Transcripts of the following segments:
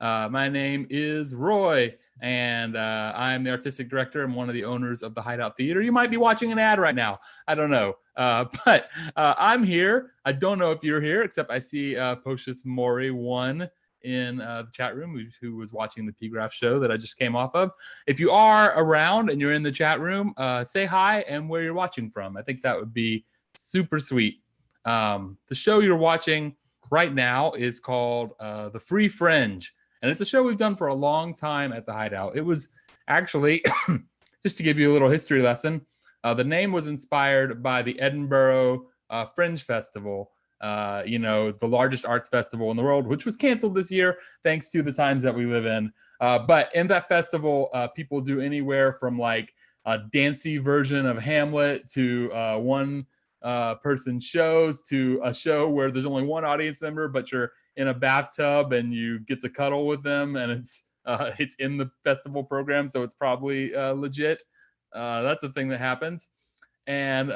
My name is Roy, and I'm the artistic director. I'm one of the owners of the Hideout Theater. You might be watching an ad right now. I don't know. But I'm here. I don't know if you're here, except I see Pocious Mori 1 in the chat room who was watching the P-Graph show that I just came off of. If you are around and you're in the chat room, say hi and where you're watching from. I think that would be super sweet. The show you're watching right now is called The Free Fringe. And it's a show we've done for a long time at the Hideout. It was actually, just to give you a little history lesson, the name was inspired by the Edinburgh Fringe Festival, the largest arts festival in the world, which was canceled this year thanks to the times that we live in. But in that festival, people do anywhere from like a dancey version of Hamlet to one person shows to a show where there's only one audience member, but you're in a bathtub and you get to cuddle with them, and it's in the festival program, so it's probably legit. That's a thing that happens. And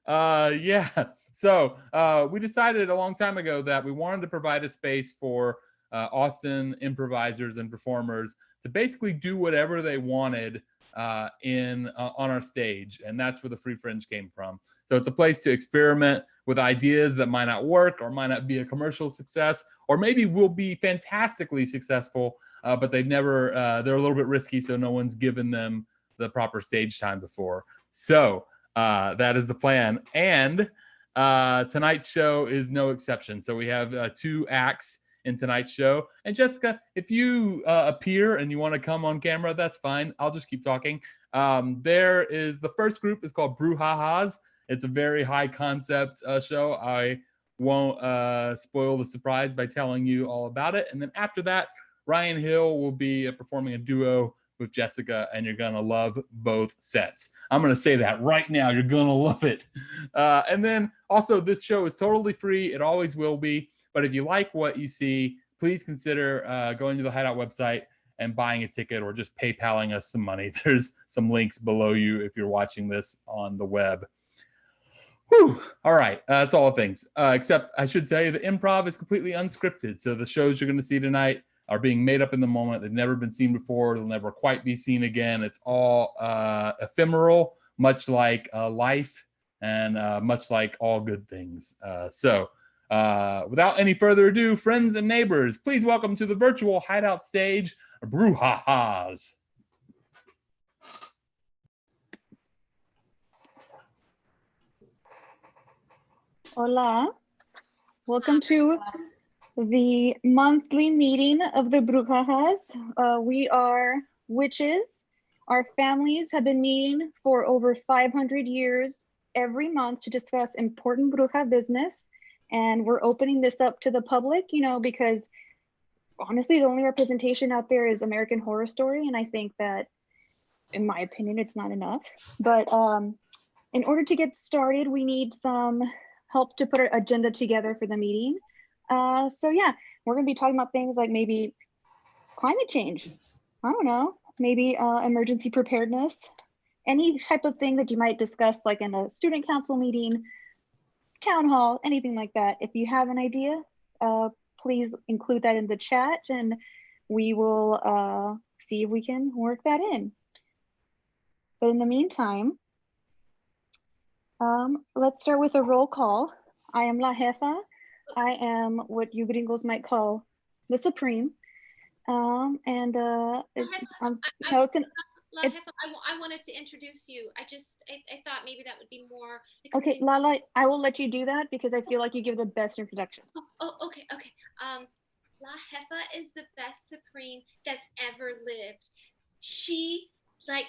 yeah, so we decided a long time ago that we wanted to provide a space for Austin improvisers and performers to basically do whatever they wanted on our stage, and that's where the Free Fringe came from. So it's a place to experiment with ideas that might not work or might not be a commercial success, or maybe will be fantastically successful, but they're a little bit risky, so no one's given them the proper stage time before. So that is the plan, and tonight's show is no exception. So we have 2 acts in tonight's show. And Jessica, if you appear and you want to come on camera, that's fine. I'll just keep talking. The first group is called Brouhahas. It's a very high concept show. I won't spoil the surprise by telling you all about it. And then after that, Ryan Hill will be performing a duo with Jessica, and you're gonna love both sets. I'm gonna say that right now. You're gonna love it. And then also, this show is totally free. It always will be. But if you like what you see, please consider going to the Hideout website and buying a ticket, or just PayPaling us some money. There's some links below you if you're watching this on the web. Whew. All right, that's all the things. Except I should tell you the improv is completely unscripted. So the shows you're going to see tonight are being made up in the moment. They've never been seen before. They'll never quite be seen again. It's all ephemeral, much like life, and much like all good things. Without any further ado, friends and neighbors, please welcome to the virtual Hideout stage, Brouhahas. Hola. Welcome to the monthly meeting of the Brouhahas. We are witches. Our families have been meeting for over 500 years every month to discuss important bruja business. And we're opening this up to the public, because honestly, the only representation out there is American Horror Story. And I think that, in my opinion, it's not enough. But in order to get started, we need some help to put our agenda together for the meeting. So yeah, we're gonna be talking about things like maybe climate change. I don't know, maybe emergency preparedness, any type of thing that you might discuss like in a student council meeting, town hall, anything like that. If you have an idea, please include that in the chat and we will see if we can work that in. But in the meantime, let's start with a roll call. I am La Jefa. I am what you gringos might call the Supreme. I wanted to introduce you. I thought maybe that would be more. Okay, Lala, I will let you do that because I feel like you give the best introduction. Okay. La Jefa is the best Supreme that's ever lived. She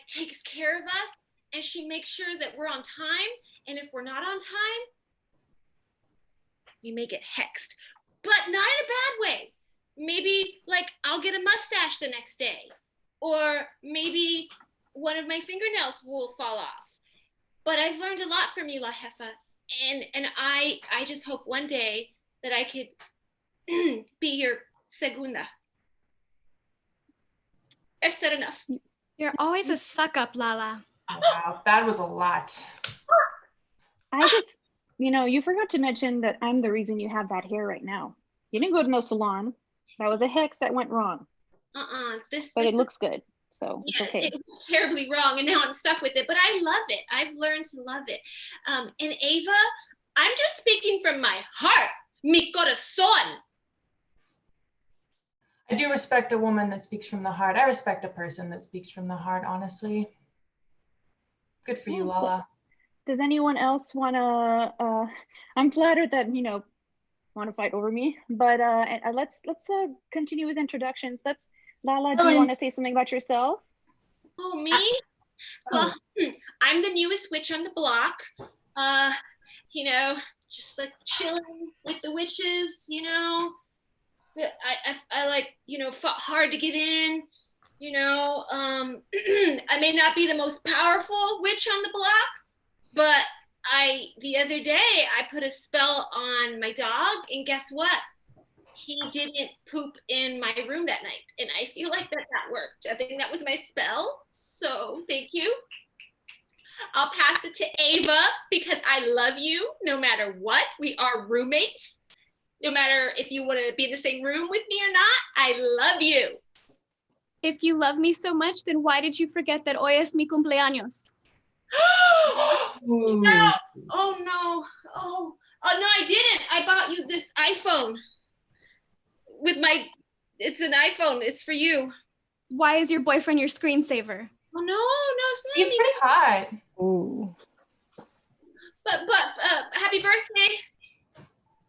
takes care of us, and she makes sure that we're on time. And if we're not on time, we may get hexed, but not in a bad way. Maybe I'll get a mustache the next day, or maybe one of my fingernails will fall off. But I've learned a lot from you, La Jefa, and I just hope one day that I could be your segunda. I've said enough. You're always a suck up, Lala. Wow, that was a lot. You forgot to mention that I'm the reason you have that hair right now. You didn't go to no salon. That was a hex that went wrong, This, but this it looks good, so it's yeah, okay. it went terribly wrong, and now I'm stuck with it. But I love it. I've learned to love it. And Ava, I'm just speaking from my heart, mi corazón. I do respect a woman that speaks from the heart. I respect a person that speaks from the heart, honestly. Good for you, Yeah, so- Lala. Does anyone else want to? I'm flattered that want to fight over me, but let's continue with introductions. Lala, do you want to say something about yourself? Oh, me? Well, I'm the newest witch on the block. Just like chilling with the witches. I like fought hard to get in. I may not be the most powerful witch on the block, but the other day I put a spell on my dog, and guess what? He didn't poop in my room that night, and I feel like that worked. I think that was my spell, so thank you. I'll pass it to Ava because I love you no matter what. We are roommates. No matter if you want to be in the same room with me or not, I love you. If you love me so much, then why did you forget that hoy es mi cumpleaños? No. Oh no. Oh no, I didn't. I bought you this iPhone it's an iPhone. It's for you. Why is your boyfriend your screensaver? Oh no, it's not He's me. pretty hot. Ooh. But happy birthday.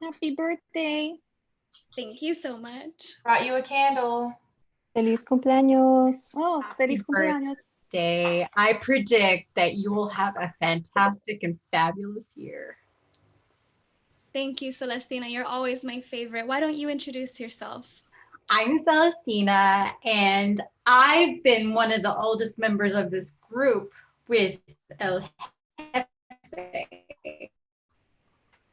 Happy birthday. Thank you so much. Brought you a candle. Feliz cumpleaños. Oh, feliz cumpleaños. Day. I predict that you will have a fantastic and fabulous year. Thank you, Celestina. You're always my favorite. Why don't you introduce yourself? I'm Celestina, and I've been one of the oldest members of this group with El Jefe.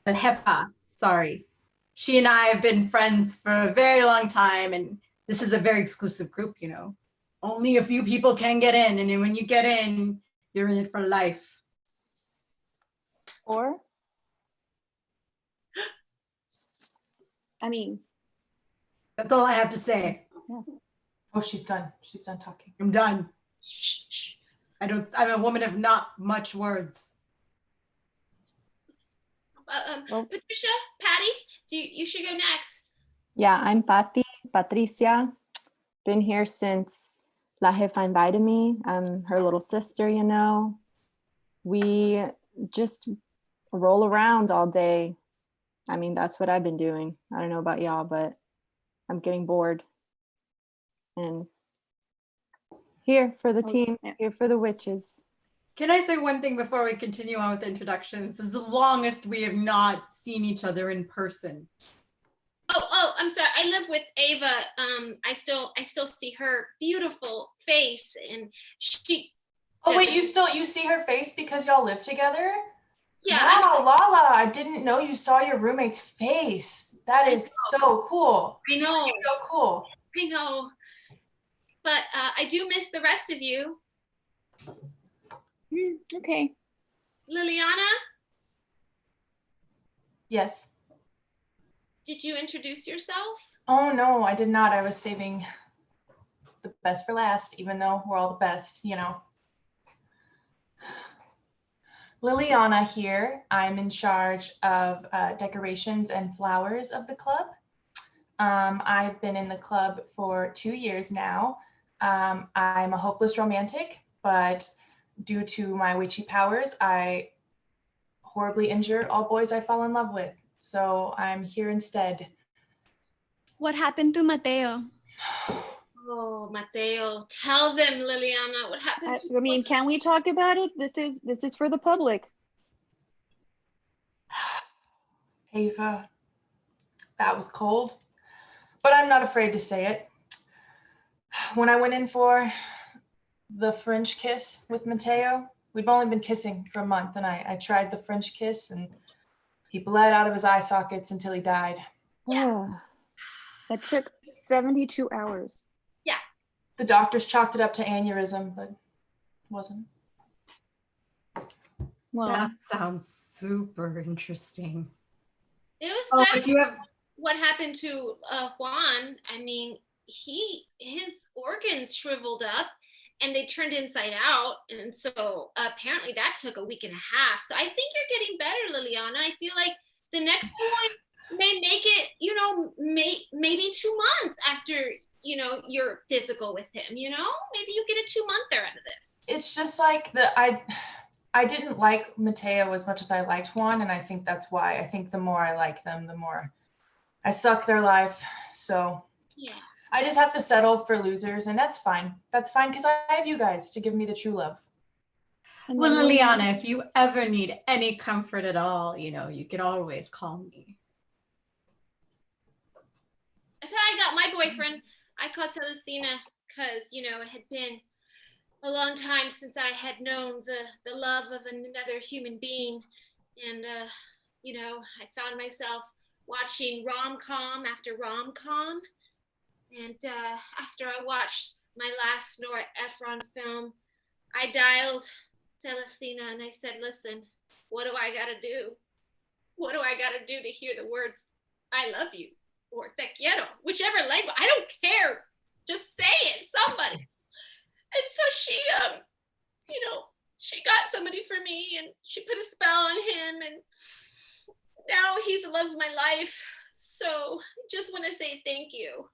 El Jefa, sorry. She and I have been friends for a very long time, and this is a very exclusive group, Only a few people can get in, and then when you get in, you're in it for life. Or, I mean, That's all I have to say. Oh, she's done. She's done talking. I'm done. I'm a woman of not much words. Patricia, Patty, you should go next. Yeah, I'm Patricia. Been here since La Jefa invited me. I'm her little sister, We just roll around all day. I mean, that's what I've been doing. I don't know about y'all, but I'm getting bored. And here for the team, here for the witches. Can I say one thing before we continue on with the introductions? This is the longest we have not seen each other in person. Oh, I'm sorry. I live with Ava. I still see her beautiful face, and she. Oh wait, you see her face because y'all live together? Yeah. Wow, Lala, I didn't know you saw your roommate's face. That is so cool. I know. She's so cool. I know. But I do miss the rest of you. Okay. Liliana, Yes. did you introduce yourself? Oh no, I did not. I was saving the best for last, even though we're all the best, Liliana here. I'm in charge of decorations and flowers of the club. I've been in the club for 2 years now. I'm a hopeless romantic, but due to my witchy powers, I horribly injure all boys I fall in love with. So I'm here instead. What happened to Mateo? Oh, Mateo, tell them, Liliana, what happened to I mean, can we talk about it? This is for the public. Ava, that was cold, but I'm not afraid to say it. When I went in for the Fringe kiss with Mateo, we'd only been kissing for a month, and I tried the Fringe kiss, and he bled out of his eye sockets until he died. Yeah. That took 72 hours. Yeah. The doctors chalked it up to aneurysm, but it wasn't. Well, That sounds super interesting. It was Oh, fun. if you have what happened to Juan, I mean, his organs shriveled up and they turned inside out. And so apparently that took a week and a half. So I think you're getting better, Liliana. I feel like the next one may make it, you know, maybe 2 months after, you know, your physical with him, you know, maybe you get a 2-monther out of this. It's just like I didn't like Mateo as much as I liked Juan, and I think that's why. I think the more I like them, the more I suck their life. So Yeah. I just have to settle for losers, and that's fine. That's fine because I have you guys to give me the true love. And Well, then Liliana, if you ever need any comfort at all, you know, you can always call me. That's how I got my boyfriend. I called Celestina because, you know, it had been a long time since I had known the love of another human being. And, you know, I found myself watching rom-com after rom-com. And after I watched my last Nora Ephron film, I dialed Celestina and I said, listen, what do I gotta do? What do I gotta do to hear the words, I love you, or te quiero, whichever language, I don't care. Just say it, somebody. And so she, you know, she got somebody for me and she put a spell on him and now he's the love of my life. So just want to say thank you.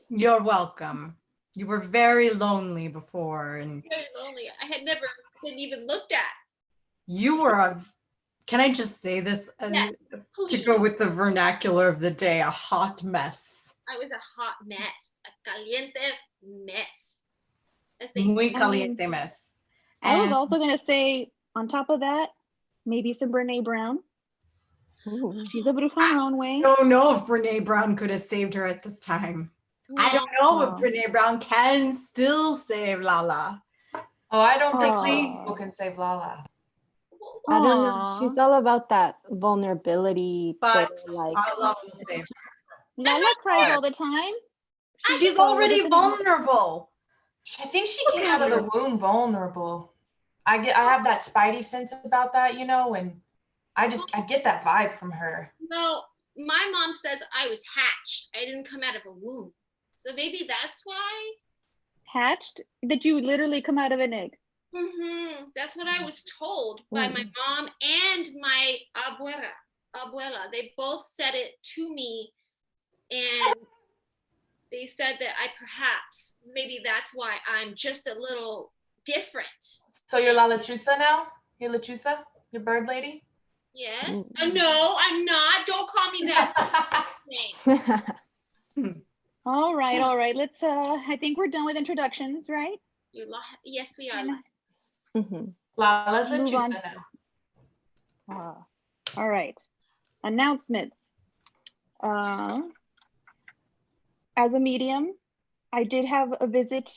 You're welcome. You were very lonely before, and Very lonely. I had never been even looked at. you were can I just say this Yeah, to please. go with the vernacular of the day, a hot mess. I was a hot mess, a caliente mess. As they Muy say. caliente mess. I was And also gonna say, on top of that, maybe some Brene Brown. Ooh. She's a bruja in her own I way. don't know if Brene Brown could have saved her at this time. I don't know if Oh. Brene Brown can still save Lala. Oh, I don't think Aw. most people can save Lala. I don't know. Aw. She's all about that vulnerability. But like, I love to save Lala cries all the time. her. She's just all already listening. vulnerable. I think she came out of the womb vulnerable. I have that spidey sense about that, you know, and I get that vibe from her. No, my mom says I was hatched. I didn't come out of a womb. So maybe that's why. Hatched? That you literally come out of an egg. That's what I was told by my mom and my abuela. They both said it to me, and they said that maybe that's why I'm just a little different. So you're La Lechuza now? You're Lechuza? Your bird lady? Yes. No, I'm not. Don't call me that name. All right. Let's I think we're done with introductions, right? Yes, we are. And- Lala's Move Lechuza on. now. All right. Announcements. As a medium, I did have a visit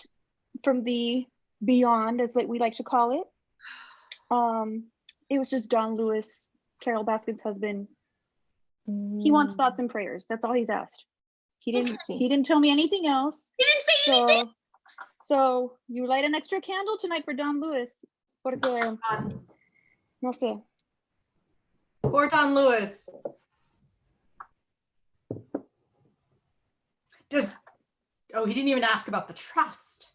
from the beyond, as we like to call it. It was just Don Lewis, Carol Baskin's husband. He wants thoughts and prayers. That's all he's asked. He didn't tell me anything else. You didn't say anything. So you light an extra candle tonight for Don Lewis. Porque, no sé. Poor Don Lewis. He didn't even ask about the trust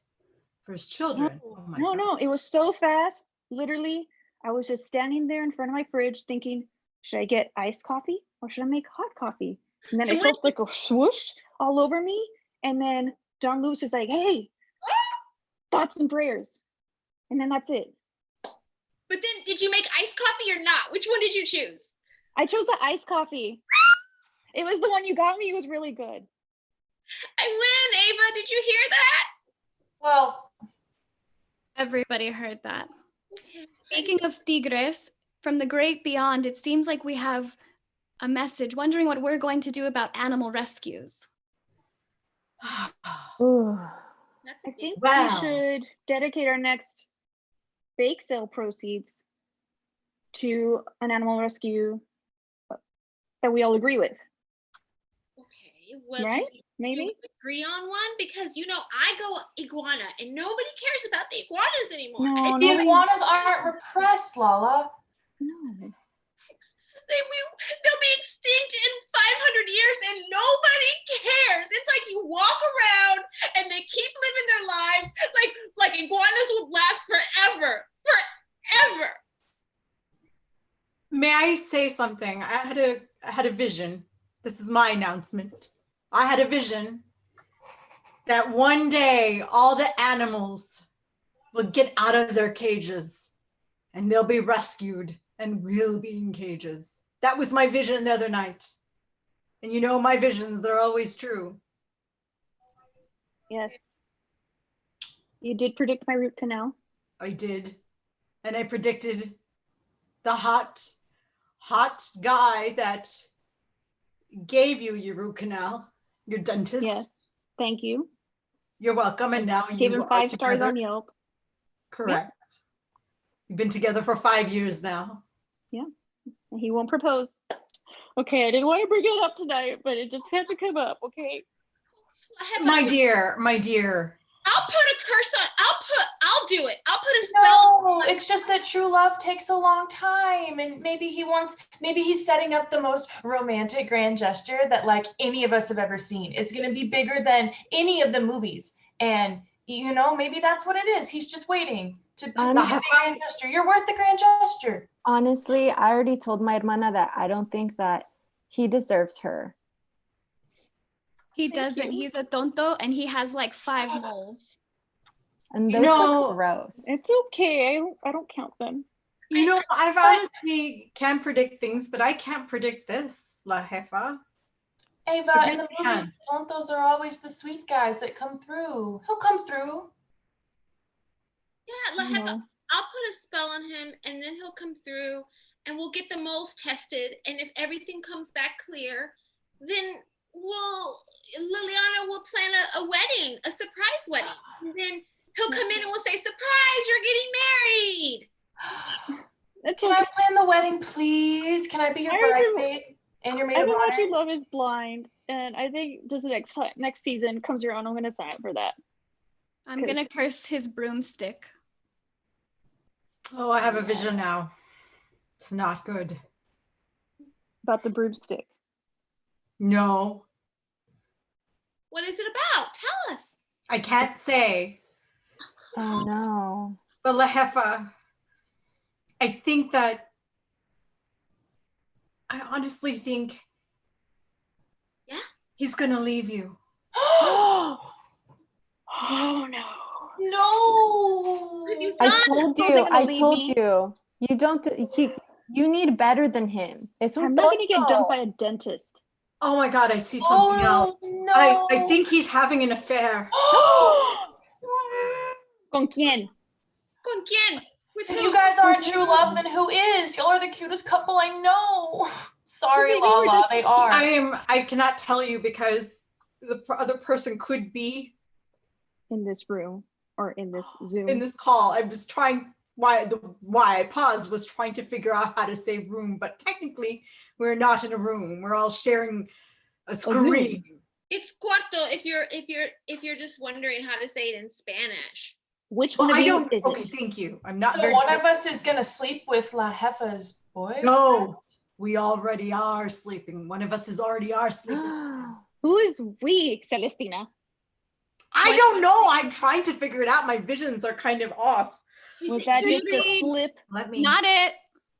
for his children. Oh my God. No, it was so fast. Literally, I was just standing there in front of my fridge thinking, should I get iced coffee or should I make hot coffee? And then I felt like a swoosh all over me. And then Don Lewis is like, hey, thoughts and prayers. And then that's it. But then, did you make iced coffee or not? Which one did you choose? I chose the iced coffee. It was the one you got me. It was really good. I win, Ava. Did you hear that? Well, Everybody heard that. Speaking of tigres, from the great beyond, it seems like we have a message wondering what we're going to do about animal rescues. Ooh. That's I a big think Wow. we should dedicate our next bake sale proceeds to an animal rescue that we all agree with, Okay, well, right? do Maybe? we agree on one? Because, you know, I go iguana and nobody cares about the iguanas anymore. No, the nobody. iguanas aren't repressed, Lala. No. They'll be extinct in 500 years and nobody cares. It's like you walk around and they keep living their lives like iguanas will last forever. Forever. May I say something? I had a vision. This is my announcement. I had a vision that one day all the animals will get out of their cages and they'll be rescued and we'll be in cages. That was my vision the other night. And you know my visions, they're always true. Yes. You did predict my root canal. I did. And I predicted the hot guy that gave you your root canal, your dentist. Yes. Thank you. You're welcome. And now Gave you him 5 stars together. on Yelp. Correct. You've been together for 5 years now. Yeah. And he won't propose. Okay, I didn't want to bring it up tonight, but it just had to come up, okay? My dear. I'll put a curse on. I'll do it. I'll put a spell. No, it's just that true love takes a long time, and maybe he's setting up the most romantic grand gesture that like any of us have ever seen. It's gonna be bigger than any of the movies, and you know maybe that's what it is. He's just waiting to make a big grand gesture. You're worth the grand gesture. Honestly, I already told my hermana that I don't think that he deserves her. He doesn't. He's a tonto and he has like 5 moles. And those are gross. It's okay. I don't count them. You know, I've honestly can predict things, but I can't predict this, La Jefa. Ava, in the movies, tontos are always the sweet guys that come through. He'll come through. Yeah, I'll put a spell on him and then he'll come through and we'll get the moles tested. And if everything comes back clear, then Liliana will plan a wedding, a surprise wedding. And then he'll come in and we'll say, surprise, you're getting married. Can I plan the wedding, please? Can I be your bridesmaid and your maid of honor? Everyone Should Love is blind. And I think just next season comes around, I'm going to sign up for that. I'm going to curse his broomstick. Oh, I have a vision now. It's not good. About the broomstick. No. What is it about? Tell us. I can't say. Oh no. But La Jefa, I honestly think he's gonna leave you. Oh no. No. I told you. You don't. You need better than him. I'm not gonna get dumped by a dentist. Oh my God! I see something else. No. I think he's having an affair. ¿Con quién? ¿Con quién? With If who? you guys aren't true love, then who is? Y'all are the cutest couple I know. Sorry, Lala, they are. I cannot tell you because the other person could be In this room or in this Zoom. in this call. I was trying. Why I paused was trying to figure out how to say room, but technically we're not in a room. We're all sharing a screen. It's cuarto if you're just wondering how to say it in Spanish. Which one of you is Okay, it? thank you. I'm not So very one good. of us is gonna sleep with La Jefa's boy? No, we already are sleeping. One of us is already are sleeping. Who is we, Celestina? I don't know. I'm trying to figure it out. My visions are kind of off. Was that just a slip? Let me. Not it.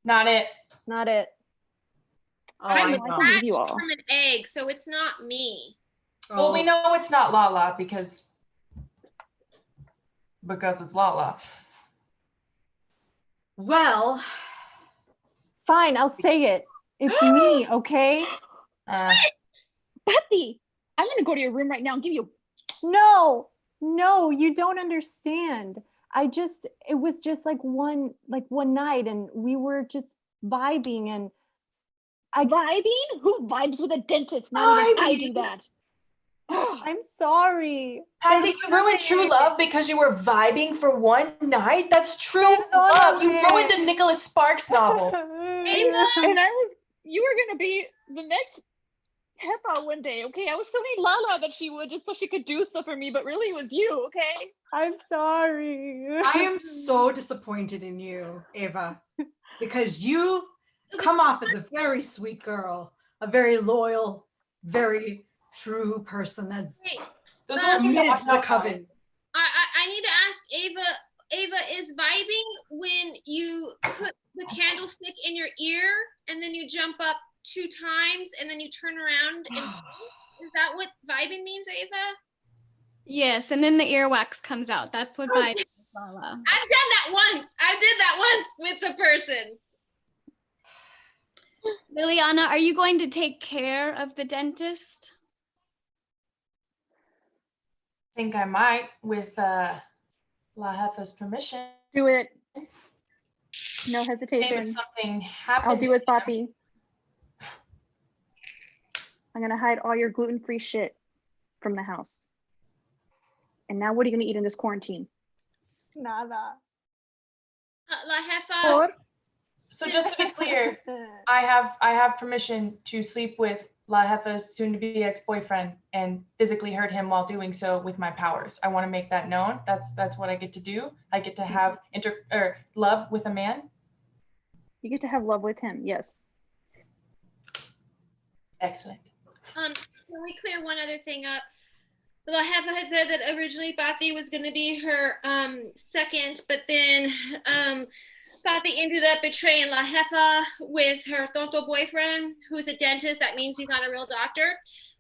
Not it. Not it. Oh, I I know. can believe you all. From an egg, so it's not me. Well, we know it's not Lala because it's Lala. Well, Fine, I'll say it. It's me, okay? Betty, I'm gonna go to your room right now and give you. No, you don't understand. It was just like one night and we were just vibing and Vibing? Who vibes with a dentist? Not even I do that. I'm sorry. Patty, you ruined true love because you were vibing for one night? That's true love. You ruined a Nicholas Sparks novel. And you were gonna be the next Peppa one day, okay? I was telling Lala that she would just so she could do stuff for me, but really it was you, okay? I'm sorry. I am so disappointed in you, Ava, because you come off as a very sweet girl, a very loyal, very true person that's Wait, Those are the ones you committed watch to the out for. coven. I need to ask Ava. Ava, is vibing when you put the candlestick in your ear and then you jump up 2 times and then you turn around and is that what vibing means, Ava? Yes, and then the earwax comes out. That's what vibing is, Lala. I've done that once. I did that once with the person. Liliana, are you going to take care of the dentist? I think I might with La Jefa's permission. Do it. No If hesitation. something happened. I'll do it, Papi. I'm gonna hide all your gluten-free shit from the house. And now what are you gonna eat in this quarantine? Nada. La Jefa. So just to be clear, I have permission to sleep with La Jefa's soon-to-be ex-boyfriend and physically hurt him while doing so with my powers. I want to make that known. That's what I get to do. I get to have love with a man. You get to have love with him, yes. Excellent. Can we clear one other thing up? La Jefa had said that originally Pathy was going to be her second, but then Pathy ended up betraying La Jefa with her tonto boyfriend, who's a dentist. That means he's not a real doctor.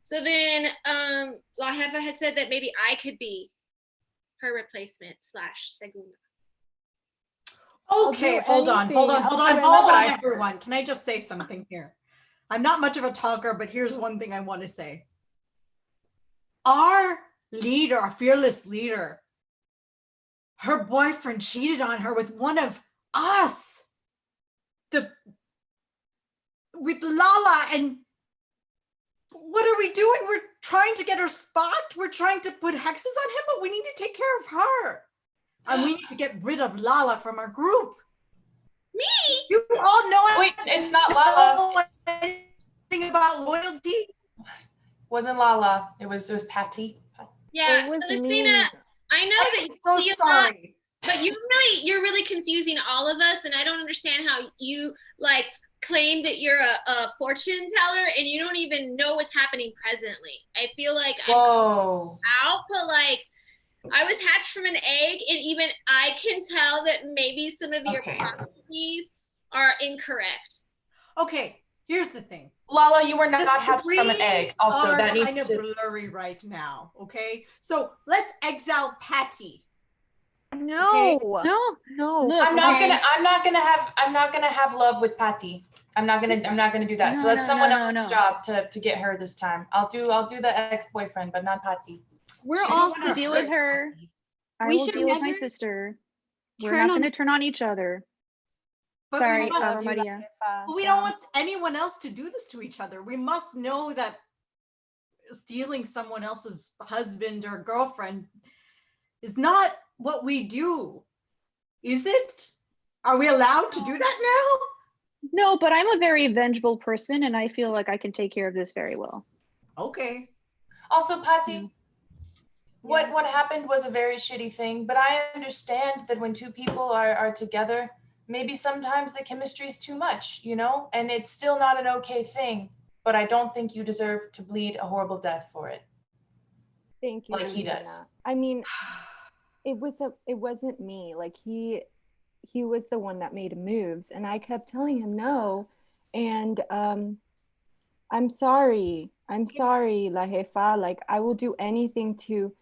So then La Jefa had said that maybe I could be her replacement / segunda. Okay, do hold on, anything. everyone. Can I just say something here? I'm not much of a talker, but here's one thing I want to say. Our leader, our fearless leader, her boyfriend cheated on her with one of us. With Lala, and what are we doing? We're trying to get her spot. We're trying to put hexes on him, but we need to take care of her. And we need to get rid of Lala from our group. Me? You all know Wait, it's not Lala. anything about loyalty. Wasn't Lala. It was Patty. Yeah, It was Celestina, me. I know that I'm you so see a lot, sorry. but you're really confusing all of us, and I don't understand how you like claim that you're a fortune teller and you don't even know what's happening presently. I feel like Whoa. I'm out, but like I was hatched from an egg, and even I can tell that maybe some of your Okay. prophecies are incorrect. Okay, here's the thing. Lala, you were The not hatched from an egg. screens Also, are that kind needs of to. blurry right now. Okay, so let's exile Patty. No. No, No. look, I'm not okay. gonna have love with Patty. I'm not gonna do that. So No, that's no, someone no, no, else's no. job to get her this time. I'll do the ex-boyfriend, but not Patty. We're She all don't wanna Deal hurt with her. Patty. I We will should deal with my never sister. We're turn not on. going to turn on each other. But Sorry, we must, Ava Maria. but we don't want anyone else to do this to each other. We must know that stealing someone else's husband or girlfriend is not what we do. Is it? Are we allowed to do that No, but I'm a very vengeful person, and I feel like I can take care of this very well. now? Okay. Also, Patty, Yeah. what happened was a very shitty thing, but I understand that when two people are together, maybe sometimes the chemistry is too much, you know, and it's still not an okay thing. But I don't think you deserve to bleed a horrible death for it. Thank you. Like he Liliana. does. I mean, it wasn't me. Like he was the one that made moves, and I kept telling him no. And I'm sorry, La Jefa. Like I will do anything to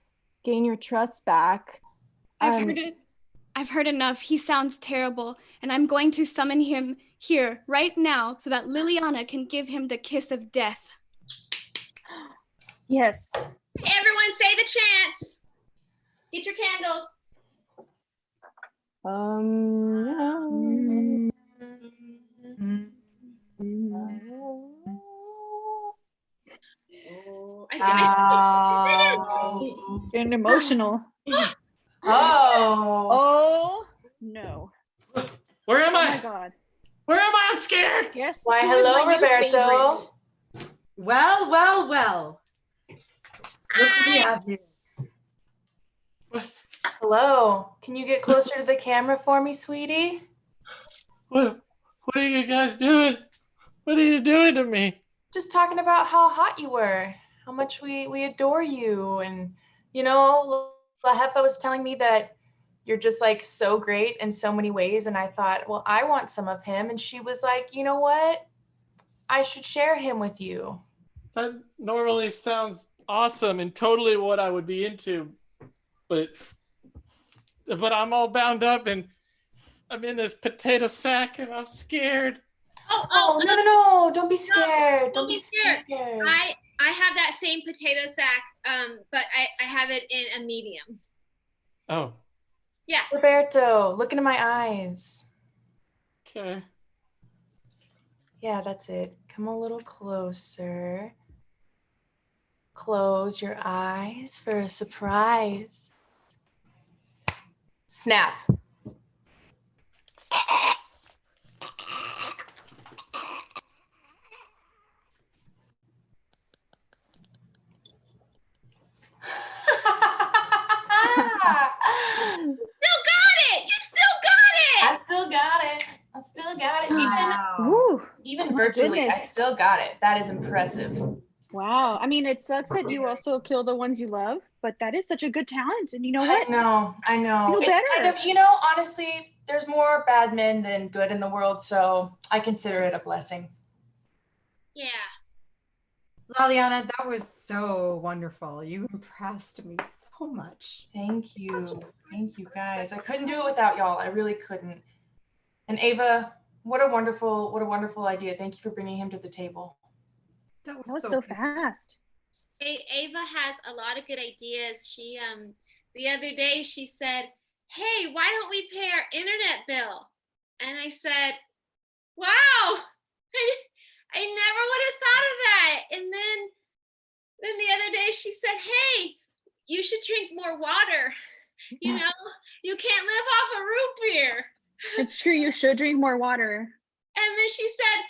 gain your trust back. I've heard it. I've heard enough. He sounds terrible, and I'm going to summon him here right now so that Liliana can give him the kiss of death. Yes. Everyone say the chants. Get your candles. No. Getting emotional. Oh. Oh no. Where am Oh my I? God. Where am I? I'm scared. Guess Why, who is hello, my new Roberto. favorite? Well. What do we have here? Hello. Can you get closer to the camera for me, sweetie? What What are you guys doing? What are you doing to me? Just talking about how hot you were, how much we adore you. And, you know, La Jefa was telling me that you're just like so great in so many ways. And I thought, well, I want some of him. And she was like, you know what? I should share him with you. That normally sounds awesome and totally what I would be into. But I'm all bound up and I'm in this potato sack and I'm scared. Oh, no. Don't be scared. Don't be scared. I have that same potato sack, but I have it in a medium. Oh. Yeah. Roberto, look into my eyes. Okay. Yeah, that's it. Come a little closer. Close your eyes for a surprise. Snap. I still got it. Wow. Even virtually, goodness. I still got it. That is impressive. Wow. I mean, it sucks that you also kill the ones you love, but that is such a good talent. And you know what? I know. Feel It's better. kind of, you know, honestly, there's more bad men than good in the world, so I consider it a blessing. Yeah. Laliana, that was so wonderful. You impressed me so much. Thank you. Thank you, guys. I couldn't do it without y'all. I really couldn't. And Ava, what a wonderful idea. Thank you for bringing him to the table. That That was so good. fast. Ava has a lot of good ideas. She the other day she said, "Hey, why don't we pay our internet bill?" And I said, "Wow, I never would have thought of that." And then the other day she said, "Hey, you should drink more water. You know, you can't live off a root beer." It's true. You should drink more water. And then she said,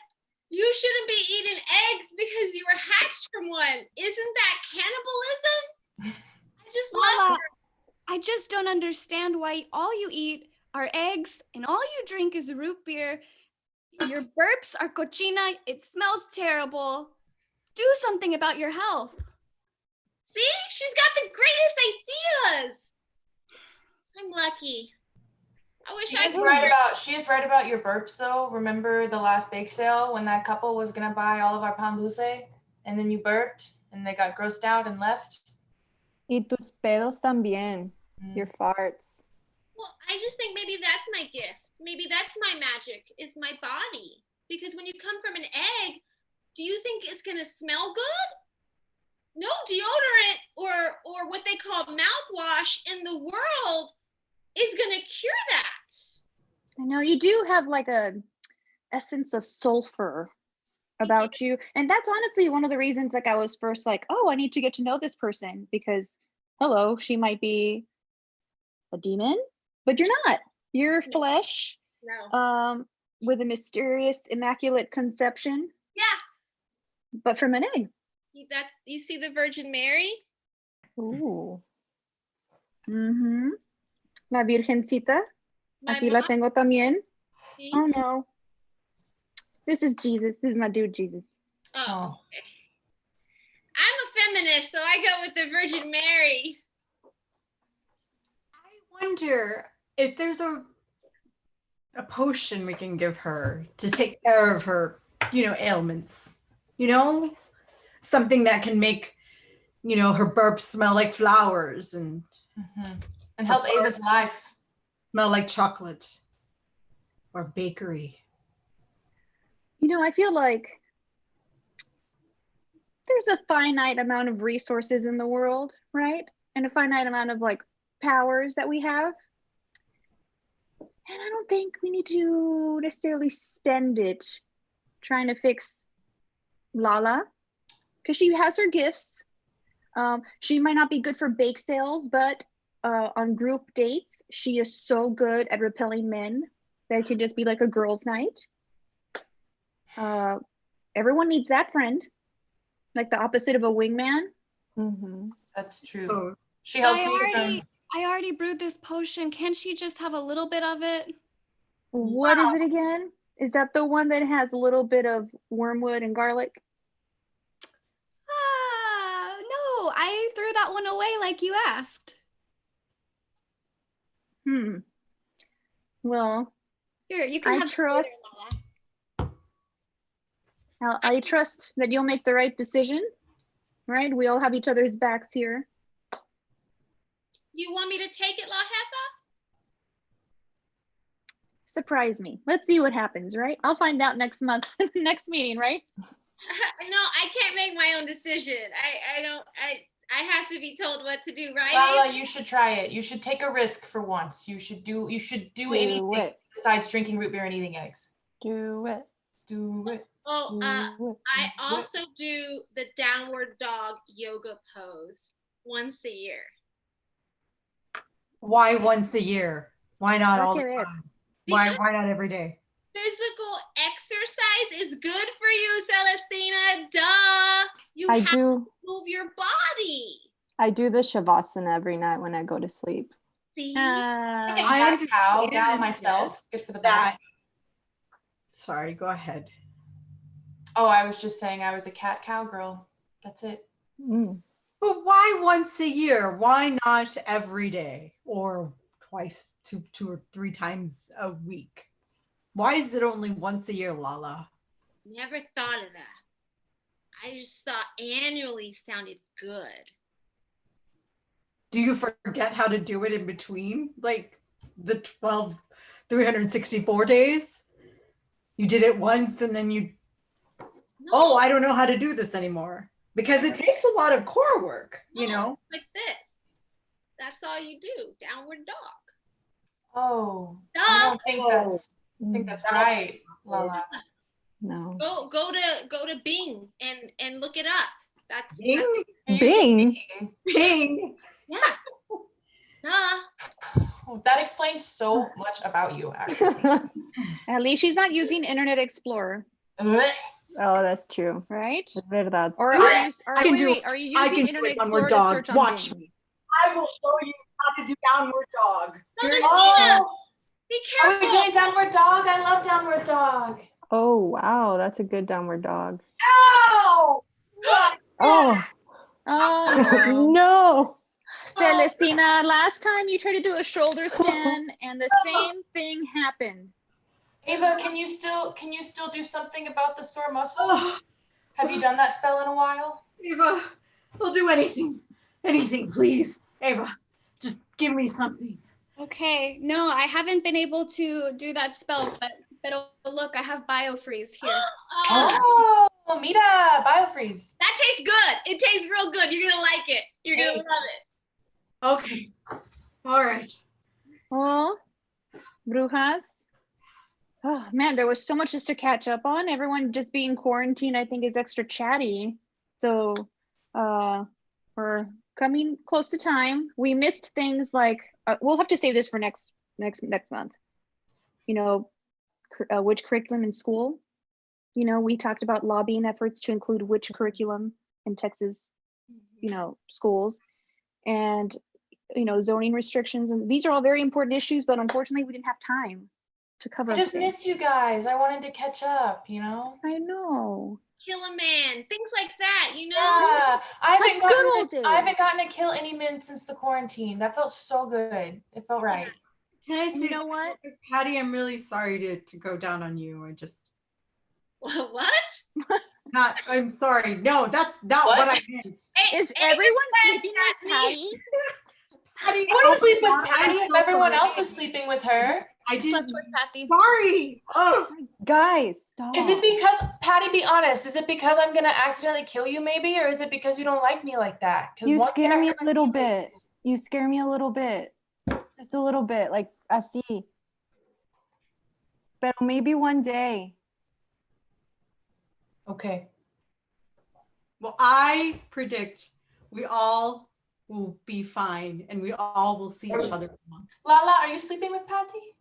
"You shouldn't be eating eggs because you were hatched from one. Isn't that cannibalism?" I just love Lala, her. I just don't understand why all you eat are eggs and all you drink is root beer. Your burps are cochina. It smells terrible. Do something about your health. See, she's got the greatest ideas. I'm lucky. I wish I could. She is right about your burps, though. Remember the last bake sale when that couple was gonna buy all of our pan dulce, and then you burped, and they got grossed out and left. Y tus pedos también. Your farts. Well, I just think maybe that's my gift. Maybe that's my magic, is my body. Because when you come from an egg, do you think it's gonna smell good? No deodorant or what they call mouthwash in the world is gonna cure that. I know you do have like a essence of sulfur about you. And that's honestly one of the reasons like I was first like, oh, I need to get to know this person because hello, she might be a demon, but you're not. You're flesh. No. With a mysterious immaculate conception. Yeah. But from an egg. You see the Virgin Mary? Ooh. Mm-hmm. La Virgencita. My Aquí la mom? tengo también. See? Oh no. This is Jesus. This is my dude, Jesus. Oh. Okay. I'm a feminist, so I go with the Virgin Mary. I wonder if there's a potion we can give her to take care of her, ailments. Something that can make, her burps smell like flowers and help Ava's life. Smell like chocolate or bakery. I feel like there's a finite amount of resources in the world, right? And a finite amount of like powers that we have. And I don't think we need to necessarily spend it trying to fix Lala, because she has her gifts. She might not be good for bake sales, but on group dates, she is so good at repelling men that it could just be like a girls' night. Everyone needs that friend, like the opposite of a wingman. Mm-hmm. That's true. Oh. She helps me. I already brewed this potion. Can't she just have a little bit of it? What is it again? Is that the one that has a little bit of wormwood and garlic? No, I threw that one away like you asked. Well, Here, you can I have trust. Lola. I trust that you'll make the right decision, right? We all have each other's backs here. You want me to take it, La Jefa? Surprise me. Let's see what happens, right? I'll find out next month, next meeting, right? No, I can't make my own decision. I have to be told what to do, right? Lala, you should try it. You should take a risk for once. You should do anything it. besides drinking root beer and eating eggs. Do it. Do it. Oh, Do it. I also do the downward dog yoga pose once a year. Why once a year? Why not all the Okay, time? Why not every day? Physical exercise is good for you, Celestina. Duh. You I have do. to move your body. I do the shavasana every night when I go to sleep. See? I I cat cow down understand myself. It's good for the That. back. Sorry, go ahead. Oh, I was just saying I was a cat cow girl. That's it. Mm. But why once a year? Why not every day or twice, two or three times a week? Why is it only once a year, Lala? Never thought of that. I just thought annually sounded good. Do you forget how to do it in between? Like the 364 days? You did it once and then you, No, oh, I don't know how to do this anymore. Because it takes a lot of core work, you know? like this. That's all you do. Downward dog. Oh, Duh. I don't think that's That's- right, Lala. No. Go to Bing and look it up. That's Bing, Bing. Bing. yeah. Duh. Oh, that explains so much about you, actually. At least she's not using Internet Explorer, Ugh. Oh, that's true. right? Es verdad. Or I can do- are you I using can do Internet it, downward Explorer to dog. search on Watch Bing? me. I will show you how to do downward dog. Celestina, Oh, be are we careful. doing downward dog? I love downward dog. Oh, wow. That's a good downward dog. Ow! What? Oh, Oh no. no. Celestina, last time you tried to do a shoulder stand and the same thing happened. Ava, can you still do something about the sore muscle? Oh, Have you done that spell in a while? Ava, I'll do anything. Anything, please. Ava, just give me something. Okay, no, I haven't been able to do that spell, but look, I have biofreeze here. Oh, Oh, mira, biofreeze. that tastes good. It tastes real good. You're gonna like it. You're gonna love it. Okay. All right. Oh, Brujas. Oh man, there was so much just to catch up on. Everyone just being quarantined, I think, is extra chatty. So we're coming close to time. We missed things like we'll have to save this for next month. You know, which curriculum in school. You know, we talked about lobbying efforts to include which curriculum in Texas, you know, schools, and you know, zoning restrictions, and these are all very important issues. But unfortunately, we didn't have time to cover. I just everything. miss you guys. I wanted to catch up, you know? I know. Kill a man. Things like that, you know? Yeah. Like good old days. I haven't gotten to kill any men since the quarantine. That felt so good. It felt right. Can I And say you know something what? real quick? Patty, I'm really sorry to go down on you. I just What? I'm sorry. No, that's not What? what I meant. Hey, Is hey, everyone hey, sleeping with Patty? Patty, I want to sleep with I'm Patty if so everyone sorry. else is sleeping with her. I Slept didn't. with Patty. Sorry. Oh, Guys, stop. Is it because, Patty, be honest, is it because I'm going to accidentally kill you maybe? Or is it because you don't like me like that? 'Cause You one thing scare I me heard a little you bit. is- You scare me a little bit. Just a little bit, like así. Pero maybe one day. Okay. well, I predict we all will be fine and we all will see each other. Lala, are you sleeping with Patty?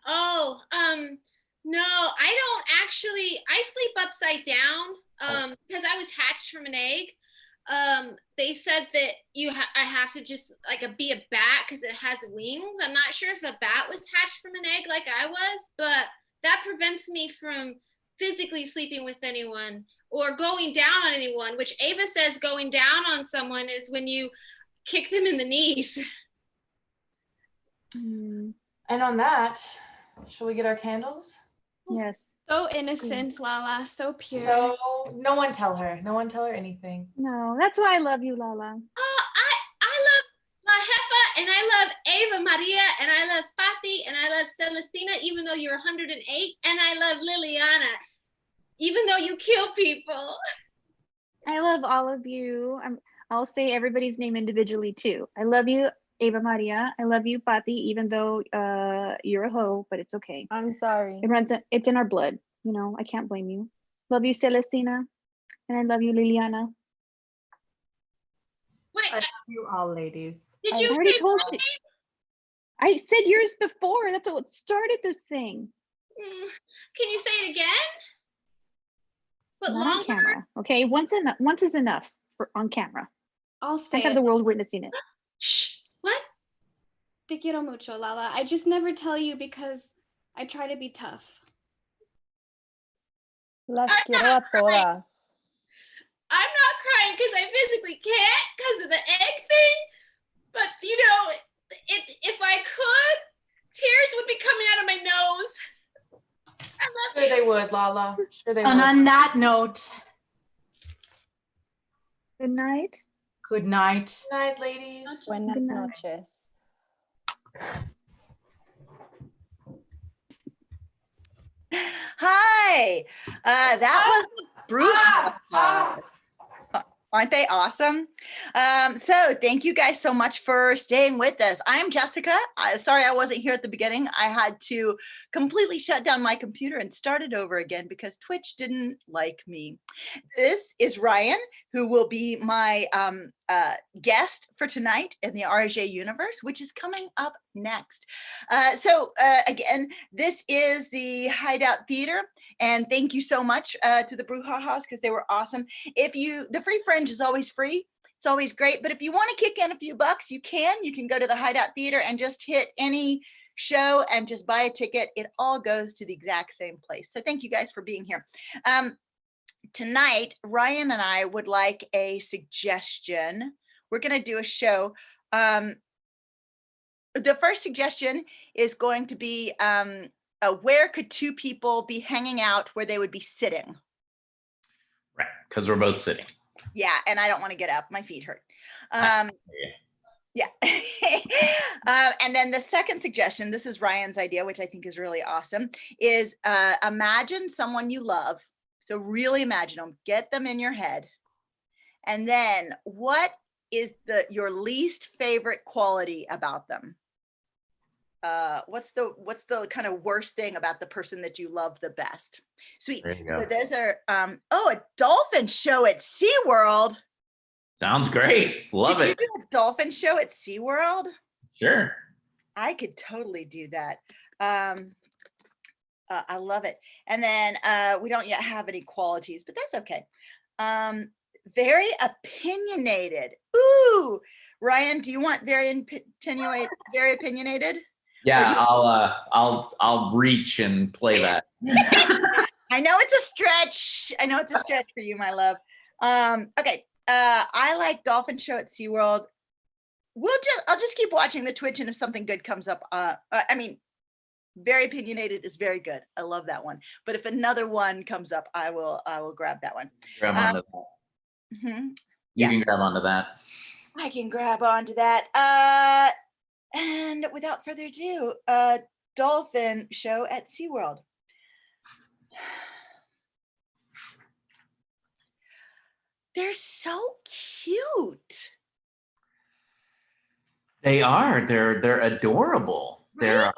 Oh, no, I don't actually. I sleep upside down because I was hatched from an egg. They said that I have to just like be a bat because it has wings. I'm not sure if a bat was hatched from an egg like I was, but that prevents me from physically sleeping with anyone or going down on anyone, which Ava says going down on someone is when you kick them in the knees. Mm, And on that, shall we get our candles? yes. So innocent, Lala, so pure. So no one tell her. No one tell her anything. No, that's why I love you, Lala. I love La Jefa, and I love Ava Maria, and I love Fati, and I love Celestina, even though you're 108, and I love Liliana, even though you kill people. I love all of you. I'll say everybody's name individually too. I love you, Ava Maria. I love you, Pati, even though you're a hoe, but it's okay. I'm sorry. It's in our blood. You know, I can't blame you. Love you, Celestina. And I love you, Liliana. Wait, I love you all, ladies. did I you already say told my you. I said yours before. That's what started this thing. name? Can you say it again? But Not on longer? camera. Okay, once is enough for on camera. I'll say Can't have it. the world witnessing it. Shh. What? Te quiero mucho, Lala. I just never tell you because I try to be tough. Las quiero a todas. I'm not crying because I physically can't because of the egg thing. But you know, if I could, tears would be coming out of my nose. I love Sure they would, Lala. Sure they And would. on that note, Good night. good night. Good night, ladies. Buenas Good night. noches. Hi, that was Bruce. Aren't they awesome? So thank you guys so much for staying with us. I'm Jessica. Sorry I wasn't here at the beginning. I had to completely shut down my computer and start it over again because Twitch didn't like me. This is Ryan, who will be my guest for tonight in the RJ universe, which is coming up next. Again, this is the Hideout Theater, and thank you so much to the Brouhahas because they were awesome. The free Fringe is always free. It's always great, but if you want to kick in a few bucks, you can go to the Hideout Theater and just hit any show and just buy a ticket. It all goes to the exact same place. So thank you guys for being here. Tonight, Ryan and I would like a suggestion. We're going to do a show. The first suggestion is going to be where could two people be hanging out where they would be sitting? Right, because we're both sitting. Yeah, and I don't want to get up. My feet hurt. Yeah. And then the second suggestion, this is Ryan's idea, which I think is really awesome, is imagine someone you love. So really imagine them, get them in your head. And then what is your least favorite quality about them? What's the kind of worst thing about the person that you love the best? Sweet. There you go. So those are, a dolphin show at SeaWorld. Sounds great. Love Could it. you do a dolphin show at SeaWorld? Sure. I could totally do that. I love it. And then we don't yet have any qualities, but that's okay. Very opinionated. Ooh, Ryan, do you want very opinionated? Yeah, I'll reach and play that. I know it's a stretch. I know it's a stretch for you, my love. Okay. I like dolphin show at SeaWorld. I'll just keep watching the Twitch, and if something good comes up, very opinionated is very good. I love that one. But if another one comes up, I will grab that one. Grab onto that. You can grab onto that. I can grab onto that. And without further ado, dolphin show at SeaWorld. They're so cute. They are. They're adorable. Right? They're.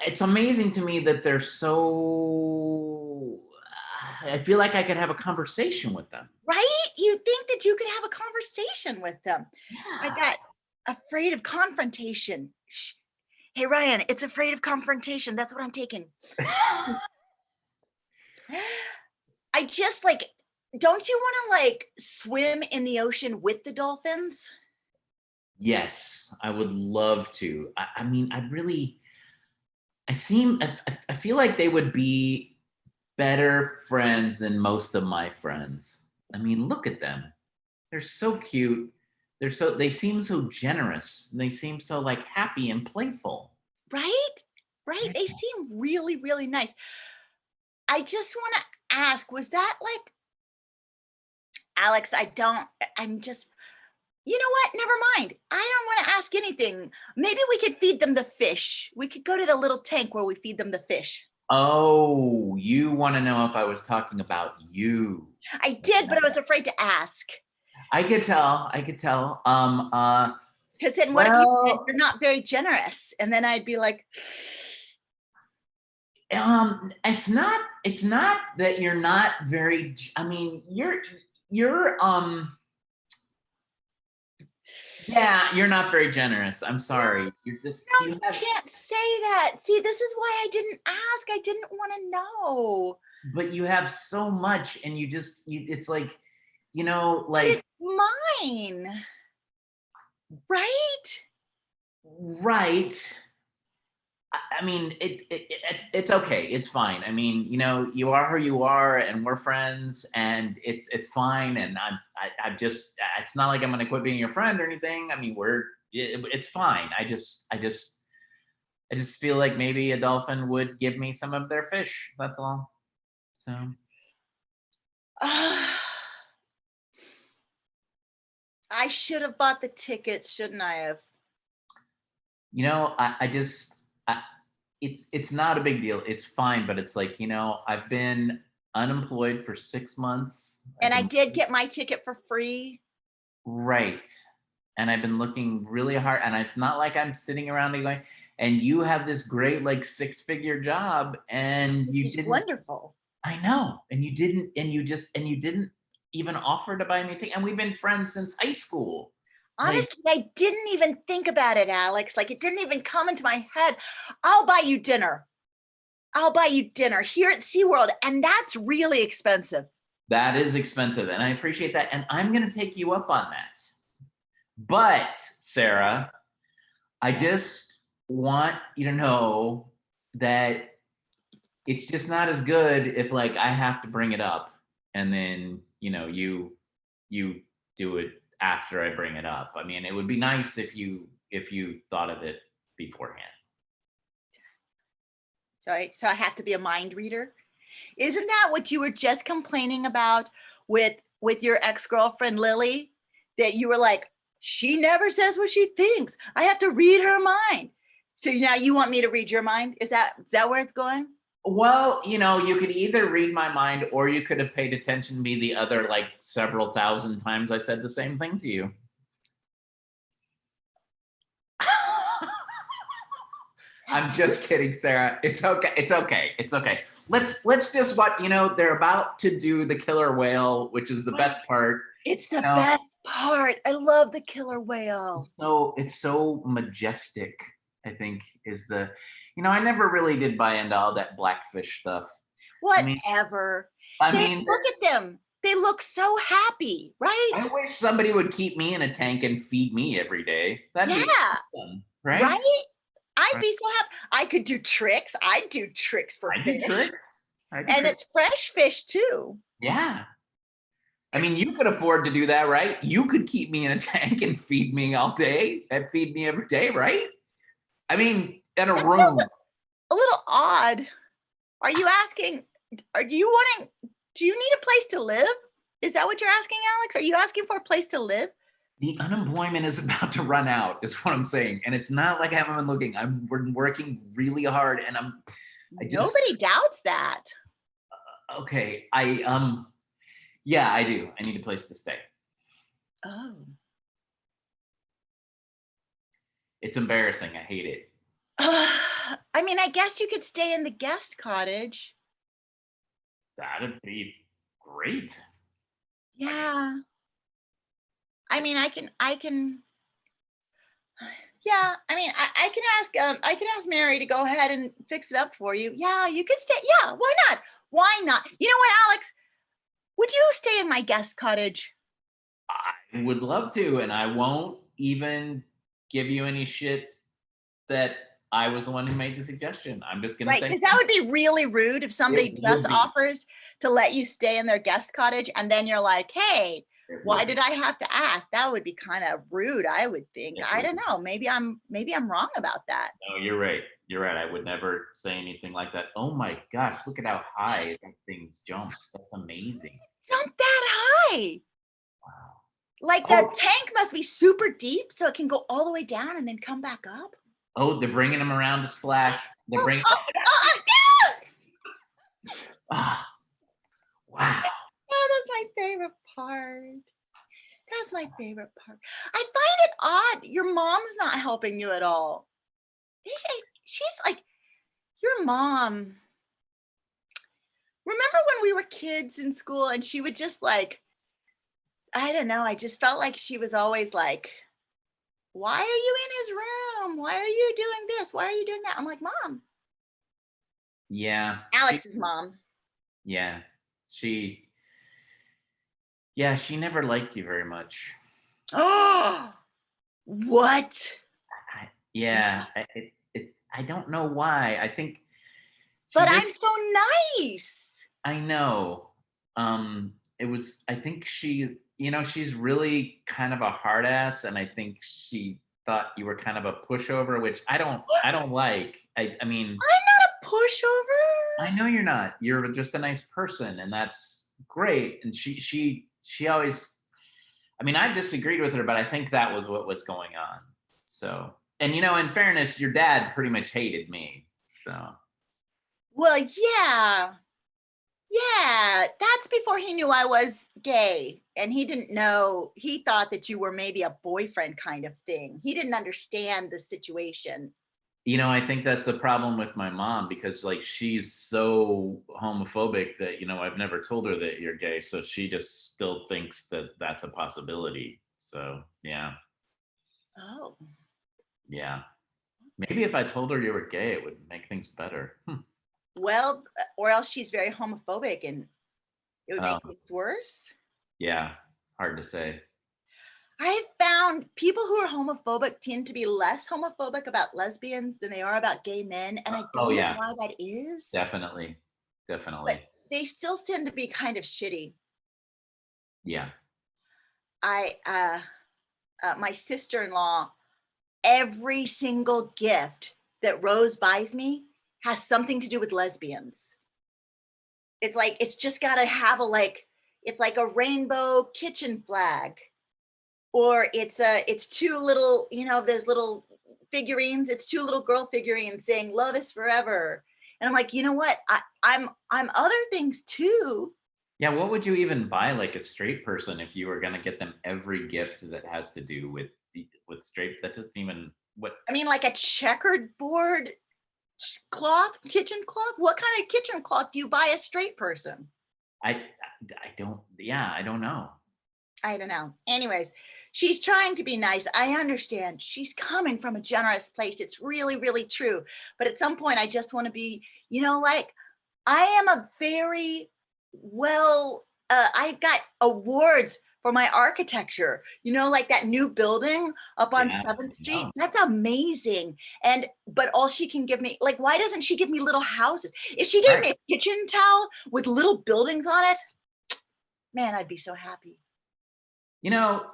It's amazing to me that they're so. I feel like I could have a conversation with them. Right? You think that you could have a conversation with them. Yeah. I got afraid of confrontation. Shh. Hey, Ryan, it's afraid of confrontation. That's what I'm taking. I just don't you want to swim in the ocean with the dolphins? Yes, I would love to. I mean, I feel like they would be better friends than most of my friends. I mean, look at them. They're so cute. They seem so generous. And they seem so like happy and playful. Right? Right? They seem really, really nice. I just want to ask, was that like, Alex, I'm just, you know what? Never mind. I don't want to ask anything. Maybe we could feed them the fish. We could go to the little tank where we feed them the fish. Oh, you want to know if I was talking about you? I did, but I was afraid to ask. I could tell. Because then what if you're not very generous? And then I'd be like, it's not that you're not very, I mean, you're yeah, you're not very generous. I'm sorry. You're just, no, you can't say that. See, this is why I didn't ask. I didn't want to know. But you have so much, and it's like, like. But it's mine. Right? Right. I mean, it's okay. It's fine. I mean, you are who you are, and we're friends, and it's fine. And I'm just, it's not like I'm gonna quit being your friend or anything. I mean, it's fine. I just feel like maybe a dolphin would give me some of their fish. That's all. So. I should have bought the tickets, shouldn't I have? It's not a big deal. It's fine, but it's like, I've been unemployed for 6 months. And I did get my ticket for free. Right. And I've been looking really hard, and it's not like I'm sitting around and going, and you have this great like 6-figure job, and you didn't. Wonderful. I know. And you didn't even offer to buy me a ticket. And we've been friends since high school. Honestly, I didn't even think about it, Alex. Like, it didn't even come into my head. I'll buy you dinner. Here at SeaWorld. And that's really expensive. That is expensive. And I appreciate that. And I'm going to take you up on that. But, Sarah, I just want you to know that it's just not as good if like I have to bring it up and then, you do it after I bring it up. I mean, it would be nice if you thought of it beforehand. So I have to be a mind reader. Isn't that what you were just complaining about with your ex-girlfriend Lily? That you were like, she never says what she thinks. I have to read her mind. So now you want me to read your mind? Is that where it's going? Well, you could either read my mind, or you could have paid attention to me the other like several thousand times I said the same thing to you. I'm just kidding, Sarah. It's okay. It's okay. It's okay. Let's just they're about to do the killer whale, which is the best part. It's the best part. I love the killer whale. So it's so majestic. I think is the, I never really did buy into all that blackfish stuff. Whatever. I mean, look at them. They look so happy, right? I wish somebody would keep me in a tank and feed me every day. That'd be awesome, right? Right? I'd be so happy. I could do tricks. I'd do tricks for fish. And it's fresh fish too. Yeah. I mean, you could afford to do that, right? You could keep me in a tank and feed me all day and feed me every day, right? I mean, in a room. A little odd. Are you asking, do you need a place to live? Is that what you're asking, Alex? Are you asking for a place to live? The unemployment is about to run out, is what I'm saying. And it's not like I haven't been looking. I've been working really hard, and nobody doubts that. Okay. Yeah, I do. I need a place to stay. Oh. It's embarrassing. I hate it. I mean, I guess you could stay in the guest cottage. That'd be great. Yeah. I mean, I can. Yeah. I mean, I can ask Mary to go ahead and fix it up for you. Yeah, you could stay. Yeah. Why not? Why not? You know what, Alex? Would you stay in my guest cottage? I would love to, and I won't even give you any shit that I was the one who made the suggestion. I'm just gonna Right, say because that would be really rude if somebody It just would be. offers to let you stay in their guest cottage and then you're like, hey, it why would did I have to ask? That would be kind of rude, I would think. It I would don't know. Maybe I'm wrong about that. No, you're right. You're right. I would never say anything like that. Oh my gosh, look at how high that thing jumps. That's amazing. Jump that high. Wow. Like the tank must be super deep so it can go all the way down and then come back up. Oh, they're bringing him around to splash. They're bringing. Ah, wow. That is my favorite part. That's my favorite part. I find it odd. Your mom's not helping you at all. She's like, your mom. Remember when we were kids in school and she would just like, I don't know. I just felt like she was always like, why are you in his room? Why are you doing this? Why are you doing that? I'm like, Mom. Yeah. Alex's mom. Yeah. She never liked you very much. Oh, what? I don't know why. I think. But I'm so nice. I know. It was. I think she. She's really kind of a hard ass, and I think she thought you were kind of a pushover, which I don't like. I mean. I'm not a pushover. I know you're not. You're just a nice person, and that's great. And she always. I mean, I disagreed with her, but I think that was what was going on. So, and in fairness, your dad pretty much hated me. So. Well, yeah. That's before he knew I was gay, and he didn't know. He thought that you were maybe a boyfriend kind of thing. He didn't understand the situation. I think that's the problem with my mom, because like she's so homophobic that I've never told her that you're gay, so she just still thinks that that's a possibility. So yeah. Oh. Yeah. Maybe if I told her you were gay, it would make things better. Well, or else she's very homophobic and it would make things worse. Yeah, hard to say. I found people who are homophobic tend to be less homophobic about lesbians than they are about gay men. And I don't know why that is. Definitely. But they still tend to be kind of shitty. Yeah. My sister-in-law, every single gift that Rose buys me has something to do with lesbians. It's like, it's just got to have it's like a rainbow kitchen flag, or it's two little, those little figurines. It's two little girl figurines saying love is forever. And I'm like, you know what? I'm other things too. Yeah. What would you even buy like a straight person if you were going to get them every gift that has to do with straight? That doesn't even I mean, like a checkered board cloth, kitchen cloth. What kind of kitchen cloth do you buy a straight person? I don't know. I don't know. Anyways, she's trying to be nice. I understand. She's coming from a generous place. It's really, really true. But at some point, I just want to be, like, I am a very I got awards for my architecture, like that new building up on 7th Street. Yeah. That's amazing. But all she can give me, like, why doesn't she give me little houses? If she gave me a kitchen towel with little buildings on it, man, I'd be so happy. It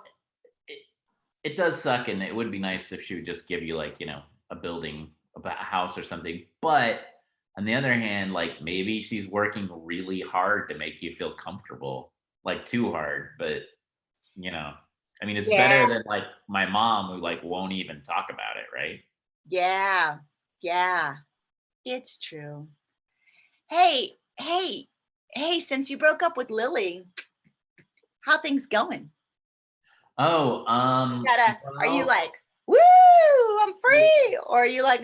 does suck, and it would be nice if she would just give you like, a building, a house or something. But on the other hand, like maybe she's working really hard to make you feel comfortable, like too hard, but I mean, it's better than like my mom who like won't even talk about it, right? Yeah, it's true. Hey, since you broke up with Lily, how things going? Oh, are you like, woo, I'm free? Or are you like,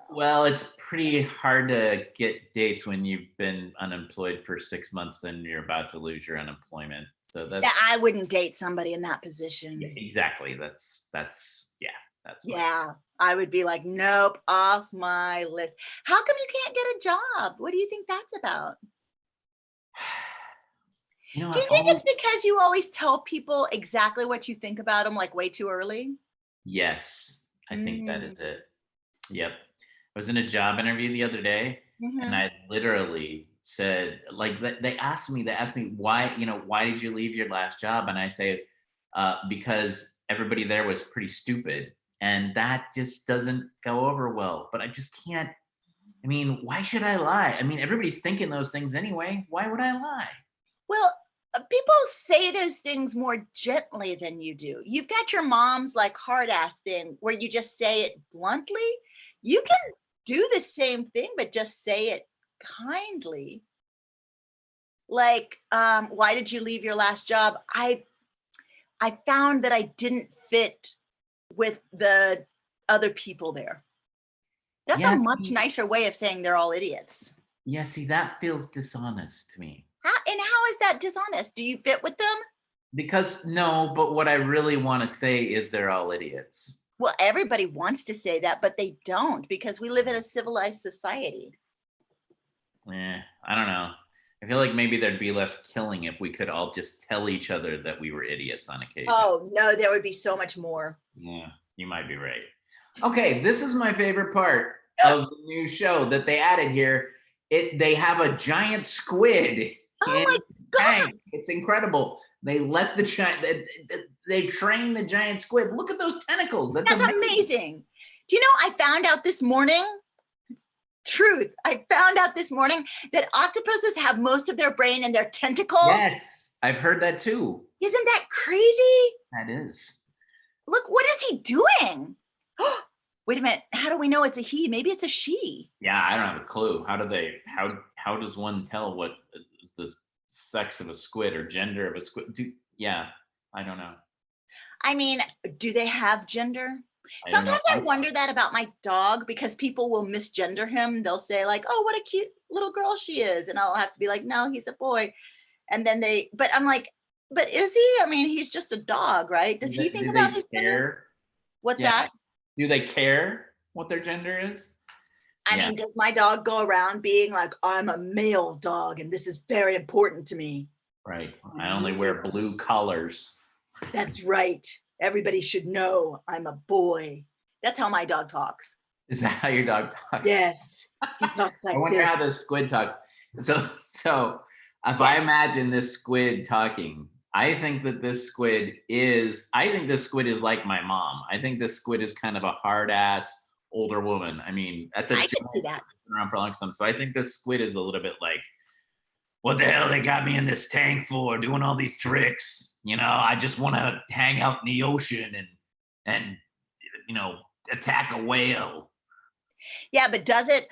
Well, it's pretty hard to get dates when you've been unemployed for 6 months and you're about to lose your unemployment. So that's I wouldn't date somebody in that position. Yeah, exactly. That's I would be like, nope, off my list. How come you can't get a job? What do you think that's about? Do you think it's because you always tell people exactly what you think about them, like way too early? Yes, I think that is it. Yep. I was in a job interview the other day, and Mhm. I literally said, like, they asked me why, why did you leave your last job? And I say, because everybody there was pretty stupid. And that just doesn't go over well. But I just can't. I mean, why should I lie? I mean, everybody's thinking those things anyway. Why would I lie? Well, people say those things more gently than you do. You've got your mom's like hard ass thing where you just say it bluntly. You can do the same thing, but just say it kindly. Like, why did you leave your last job? I found that I didn't fit with the other people there. That's a Yeah, much see, nicer way of saying they're all idiots. yeah, see, that feels dishonest to me. How is that dishonest? Do you fit with them? Because no, but what I really want to say is they're all idiots. Well, everybody wants to say that, but they don't because we live in a civilized society. I don't know. I feel like maybe there'd be less killing if we could all just tell each other that we were idiots on occasion. Oh, no, there would be so much more. Yeah, you might be right. Okay, this is my favorite part of the new show that they added here. They have a giant squid in my the tank. It's incredible. They let the giant. They train the giant squid. Look at those tentacles. That's amazing. Do you know, I found out this morning, truth, I found out this morning that octopuses have most of their brain in their tentacles. Yes, I've heard that too. Isn't that crazy? That is. Look, what is he doing? Wait a minute. How do we know it's a he? Maybe it's a she. Yeah, I don't have a clue. How does one tell what is the sex of a squid or gender of a squid? Yeah, I don't know. I mean, do they have gender? I don't know. Sometimes I wonder that about my dog because people will misgender him. They'll say like, oh, what a cute little girl she is. And I'll have to be like, no, he's a boy. And then but I'm like, but is he? I mean, he's just a dog, right? Does he think about his gender? What's that? Do they care what their gender is? I mean, does my dog go around being like, I'm a male dog and this is very important to me? Right. I only wear blue collars. That's right. Everybody should know I'm a boy. That's how my dog talks. Is that how your dog talks? Yes. He talks like I wonder this. how this squid talks. So if I imagine this squid talking, I think this squid is like my mom. I think this squid is kind of a hard ass older woman. I mean, that's a I can see that. Been around for a long time. So I think this squid is a little bit like, what the hell they got me in this tank for, doing all these tricks? I just want to hang out in the ocean and attack a whale. Yeah, but does it,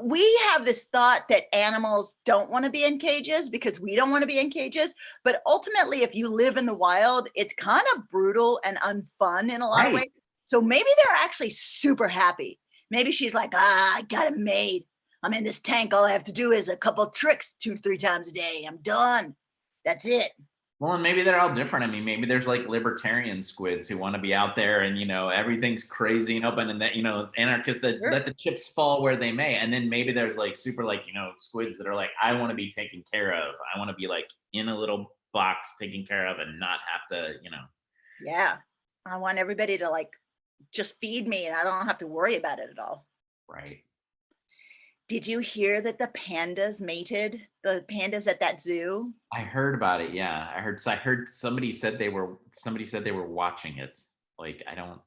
we have this thought that animals don't want to be in cages because we don't want to be in cages. But ultimately, if you live in the wild, it's kind of brutal and unfun in a lot of ways. So maybe they're actually super happy. Maybe she's like, I got it made. I'm in this tank. All I have to do is a couple tricks 2-3 times a day. I'm done. That's it. Well, and maybe they're all different. I mean, maybe there's like libertarian squids who want to be out there and, everything's crazy and open and that, anarchists that let the chips fall where they may. And then maybe there's like super like, squids that are like, I want to be taken care of. I want to be like in a little box taken care of and not have to, Yeah. I want everybody to like just feed me and I don't have to worry about it at all. Right. Did you hear that the pandas mated? The pandas at that zoo? I heard about it. Yeah, I heard somebody said they were watching it. Like I don't.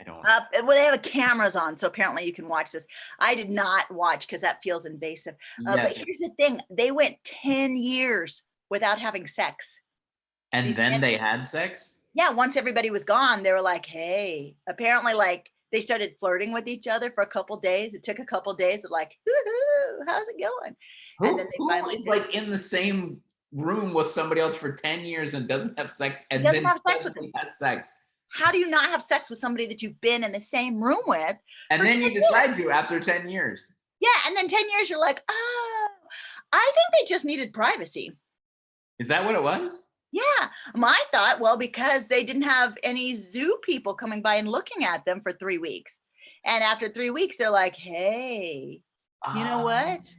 Well, they have cameras on, so apparently you can watch this. I did not watch because that feels invasive. But here's the thing: they went 10 years without having sex. And then they had sex? Yeah, once everybody was gone, they were like, "Hey." Apparently, like they started flirting with each other for a couple days. It took a couple days of like, "Hoo-hoo, how's it going?" And then they finally is like in the same room with somebody else for 10 years and doesn't have sex and doesn't then have sex with them. Has sex. How do you not have sex with somebody that you've been in the same room with? And then you decide to after 10 years. Yeah, and then 10 years you're like, oh, I think they just needed privacy. Is that what it was? Yeah, my thought, well, because they didn't have any zoo people coming by and looking at them for 3 weeks. And after 3 weeks, they're like, hey, you know what?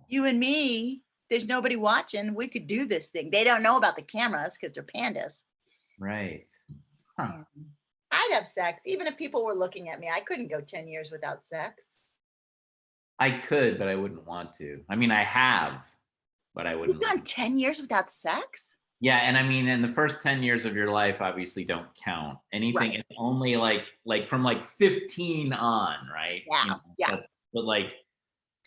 You and me, there's nobody watching. We could do this thing. They don't know about the cameras because they're pandas. Right. Huh. I'd have sex. Even if people were looking at me, I couldn't go 10 years without sex. I could, but I wouldn't want to. I mean, I have, but I wouldn't. You've gone 10 years without sex? Yeah, and I mean, in the first 10 years of your life, obviously don't count. Anything, Right. it's only like from like 15 on, right? Yeah, You know, yeah. but like,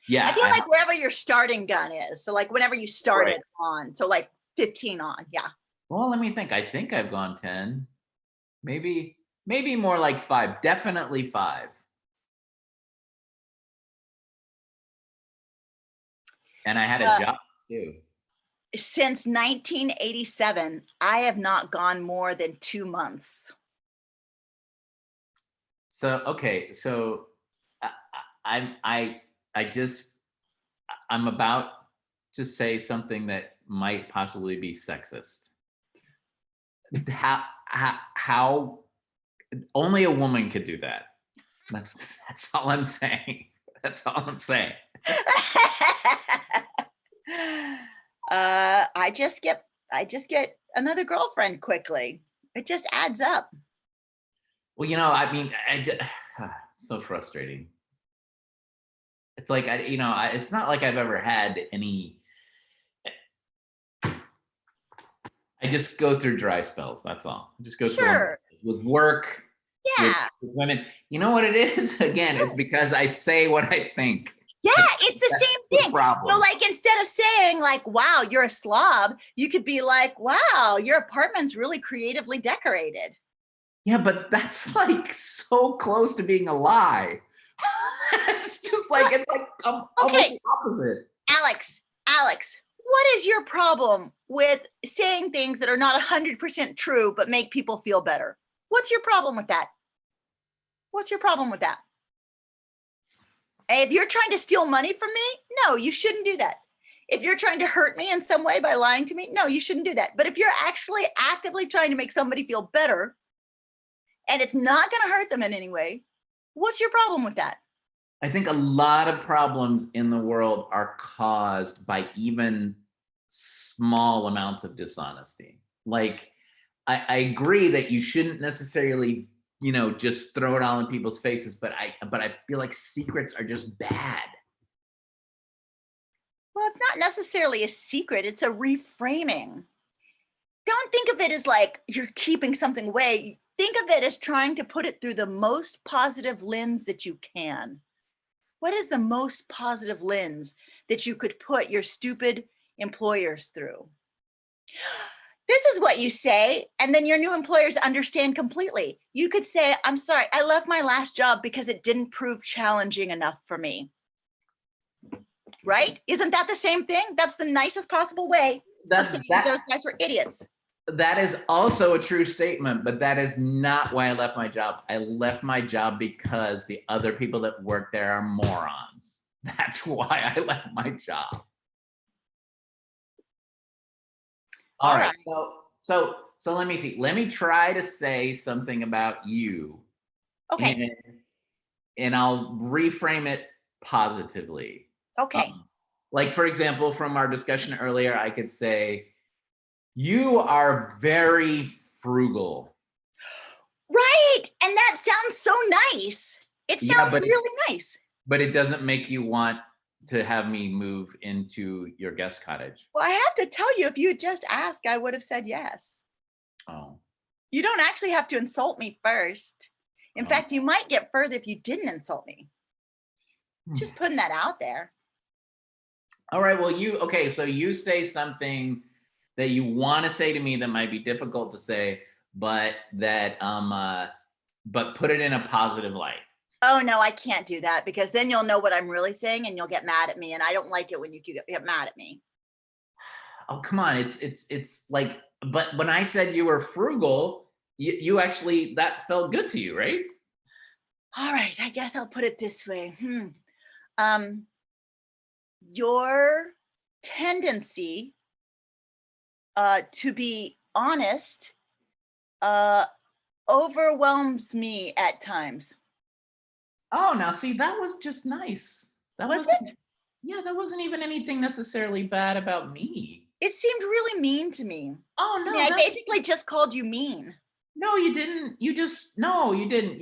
yeah. I feel like wherever your starting gun is. So like whenever you started on, so like 15 on, yeah. Well, let me think. I think I've gone 10, maybe more like 5, definitely 5. And I had a job too. Since 1987, I have not gone more than 2 months. So, okay. So I'm about to say something that might possibly be sexist. How only a woman could do that. That's all I'm saying. That's all I'm saying. I just get another girlfriend quickly. It just adds up. Well, you know, I mean, so frustrating. It's like, it's not like I've ever had any. I just go through dry spells. That's all. I just go through with work. Yeah. With women. You know what it is? Again, it's because I say what I think. Yeah, it's the same thing. So like instead of saying like, wow, you're a slob, you could be like, wow, your apartment's really creatively decorated. Yeah, but that's like so close to being a lie. It's just like, it's like almost the opposite. Alex, what is your problem with saying things that are not 100% true, but make people feel better? What's your problem with that? What's your problem with that? If you're trying to steal money from me, no, you shouldn't do that. If you're trying to hurt me in some way by lying to me, no, you shouldn't do that. But if you're actually actively trying to make somebody feel better and it's not going to hurt them in any way, what's your problem with that? I think a lot of problems in the world are caused by even small amounts of dishonesty. Like, I agree that you shouldn't necessarily, just throw it all in people's faces, but I feel like secrets are just bad. Well, it's not necessarily a secret. It's a reframing. Don't think of it as like you're keeping something away. Think of it as trying to put it through the most positive lens that you can. What is the most positive lens that you could put your stupid employers through? This is what you say, and then your new employers understand completely. You could say, I'm sorry, I left my last job because it didn't prove challenging enough for me. Right? Isn't that the same thing? That's the nicest possible way of saying those guys were idiots. That is also a true statement, but that is not why I left my job. I left my job because the other people that work there are morons. That's why I left my job. All right. So let me see. Let me try to say something about you. Okay. And I'll reframe it positively. Okay. Like, for example, from our discussion earlier, I could say, you are very frugal. Right. And that sounds so nice. It sounds really nice. But it doesn't make you want to have me move into your guest cottage. Well, I have to tell you, if you had just asked, I would have said yes. Oh. You don't actually have to insult me first. In fact, you might get further if you didn't insult me. Just putting that out there. All right. Well, so you say something that you want to say to me that might be difficult to say, but that but put it in a positive light. Oh no, I can't do that, because then you'll know what I'm really saying and you'll get mad at me, and I don't like it when you get mad at me. Oh, come on. It's like, but when I said you were frugal, you actually, that felt good to you, right? All right, I guess I'll put it this way. Your tendency to be honest overwhelms me at times. Oh, now see, that was just nice. Was it? Yeah, that wasn't even anything necessarily bad about me. It seemed really mean to me. Oh no, I basically just called you mean. No, you didn't. You just no, you didn't.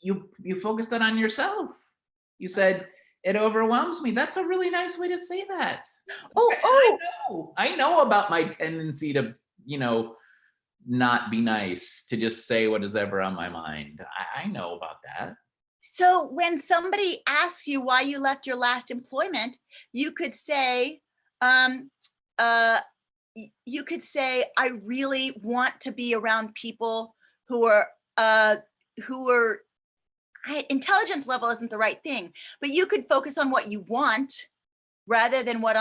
You focused it on yourself. You said it overwhelms me. That's a really nice way to say that. Oh, oh, I know about my tendency to, not be nice, to just say what is ever on my mind. I know about that. so when somebody asks you why you left your last employment, you could say, you could say, I really want to be around people who are, intelligence level isn't the right thing, but you could focus on what you want rather than what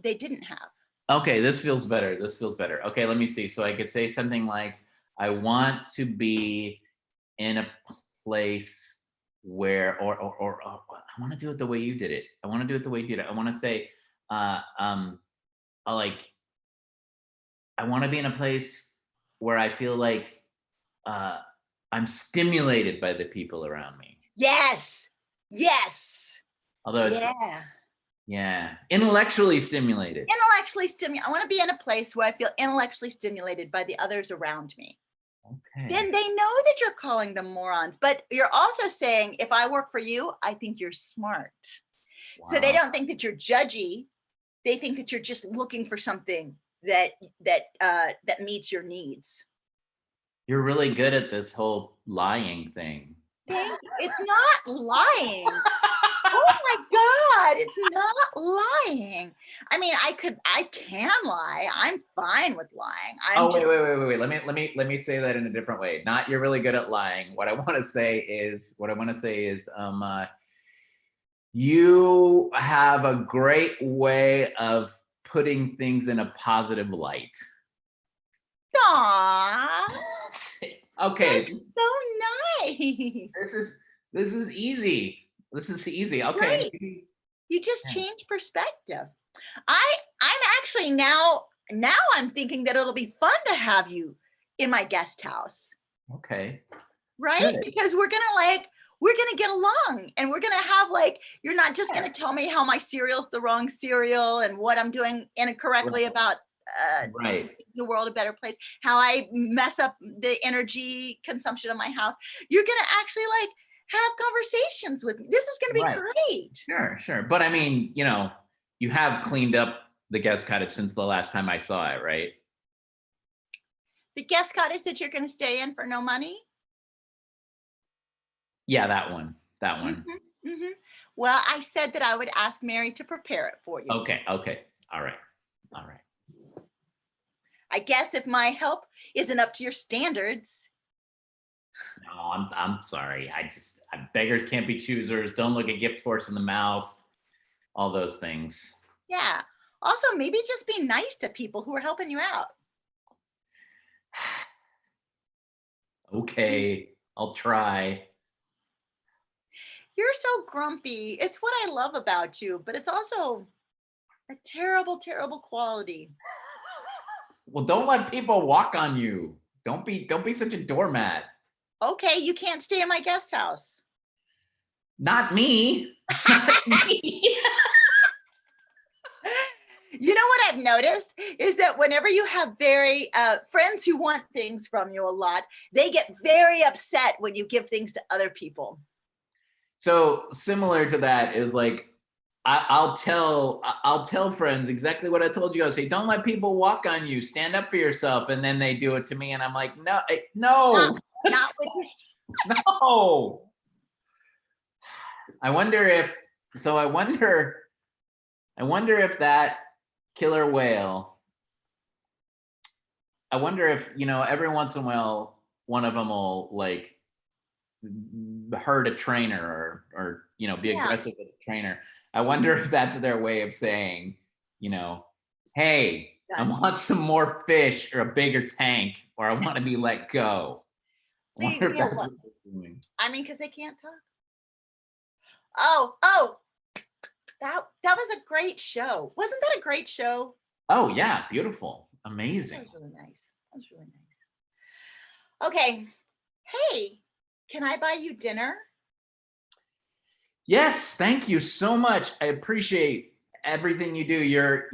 they didn't have. Okay, this feels better. This feels better. Okay, let me see. So I could say something like, I want to be in a place where, or I want to do it the way you did it. I want to do it the way you did it. I want to say, like, I want to be in a place where I feel like I'm stimulated by the people around me. Yes. Yes. Although, yeah. Intellectually stimulated. Intellectually stimulated. I want to be in a place where I feel intellectually stimulated by the others around me. Okay. Then they know that you're calling them morons, but you're also saying, if I work for you, I think you're smart. Wow. So they don't think that you're judgy. They think that you're just looking for something that meets your needs. You're really good at this whole lying thing. Thank you. It's not lying. Oh my God, it's not lying. I mean, I can lie. I'm fine with lying. Wait. Let me say that in a different way. Not you're really good at lying. What I want to say is, you have a great way of putting things in a positive light. Aww. Okay. That's so nice. This is easy. This is easy. Okay. Right. You just change perspective. I'm actually now I'm thinking that it'll be fun to have you in my guest house. Okay. Right? Good. Because we're gonna get along, and we're gonna have you're not just gonna tell me how my cereal's the wrong cereal and what I'm doing incorrectly about making the world a better place, how I mess up the energy consumption of my house. You're gonna actually have conversations with me. This is going to be great. Sure. But I mean, you have cleaned up the guest cottage since the last time I saw it, right? The guest cottage that you're going to stay in for no money? Yeah, that one. Mm-hmm. Well, I said that I would ask Mary to prepare it for you. Okay. All right. I guess if my help isn't up to your standards. No, I'm sorry. Beggars can't be choosers. Don't look a gift horse in the mouth. All those things. Yeah. Also, maybe just be nice to people who are helping you out. Okay, I'll try. You're so grumpy. It's what I love about you, but it's also a terrible, terrible quality. Well, don't let people walk on you. Don't be such a doormat. Okay, you can't stay in my guest house. Not me. You know what I've noticed is that whenever you have very friends who want things from you a lot, they get very upset when you give things to other people. So similar to that is I'll tell friends exactly what I told you. I'll say, don't let people walk on you. Stand up for yourself. And then they do it to me, and I'm like, no. Not with me. No. I wonder if that killer whale, I wonder if, every once in a while, one of them will hurt a trainer or be aggressive with the trainer. I wonder if that's their way of saying, hey, I want some more fish or a bigger tank, or I want to be let go. I wonder if that's what they're doing. I mean, because they can't talk. Oh, that was a great show. Wasn't that a great show? Oh yeah, beautiful, amazing. That was really nice. Okay, hey, can I buy you dinner? Yes, thank you so much. I appreciate everything you do. You're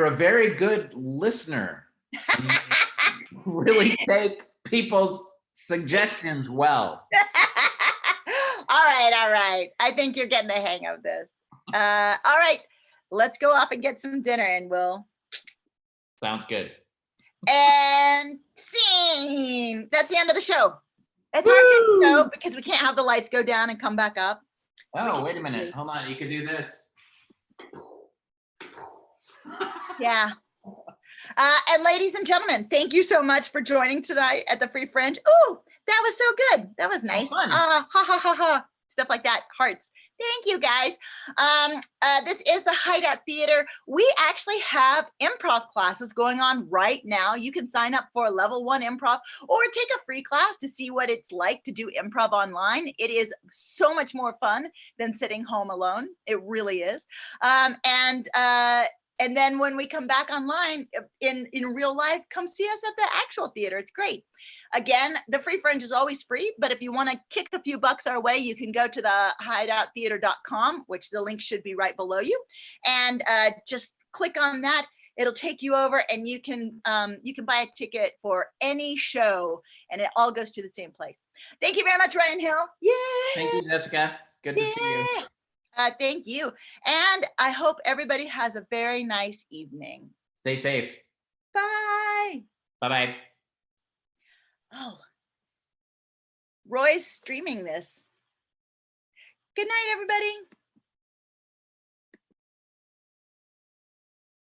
a very good listener. Really take people's suggestions well. All right. I think you're getting the hang of this. All right, let's go off and get some dinner, and we'll. Sounds good. And scene. That's the end of the show. It's hard to show because we can't have the lights go down and come back up. Oh, wait a minute. Hold on. You could do this. Yeah. And ladies and gentlemen, thank you so much for joining tonight at the Free Fringe. Ooh, that was so good. That was nice. Fun. Ha ha ha ha. Stuff like that. Hearts. Thank you guys. This is the Hideout Theater. We actually have improv classes going on right now. You can sign up for level 1 improv or take a free class to see what it's like to do improv online. It is so much more fun than sitting home alone. It really is. And then when we come back online in real life, come see us at the actual theater. It's great. Again, the Free Fringe is always free, but if you want to kick a few bucks our way, you can go to the hideouttheater.com, which the link should be right below you, and just click on that. It'll take you over, and you can buy a ticket for any show, and it all goes to the same place. Thank you very much, Ryan Hill. Yay! Thank you, Jessica. Good to see you. Thank you. And I hope everybody has a very nice evening. Stay safe. Bye. Bye-bye. Oh, Roy's streaming this. Good night, everybody.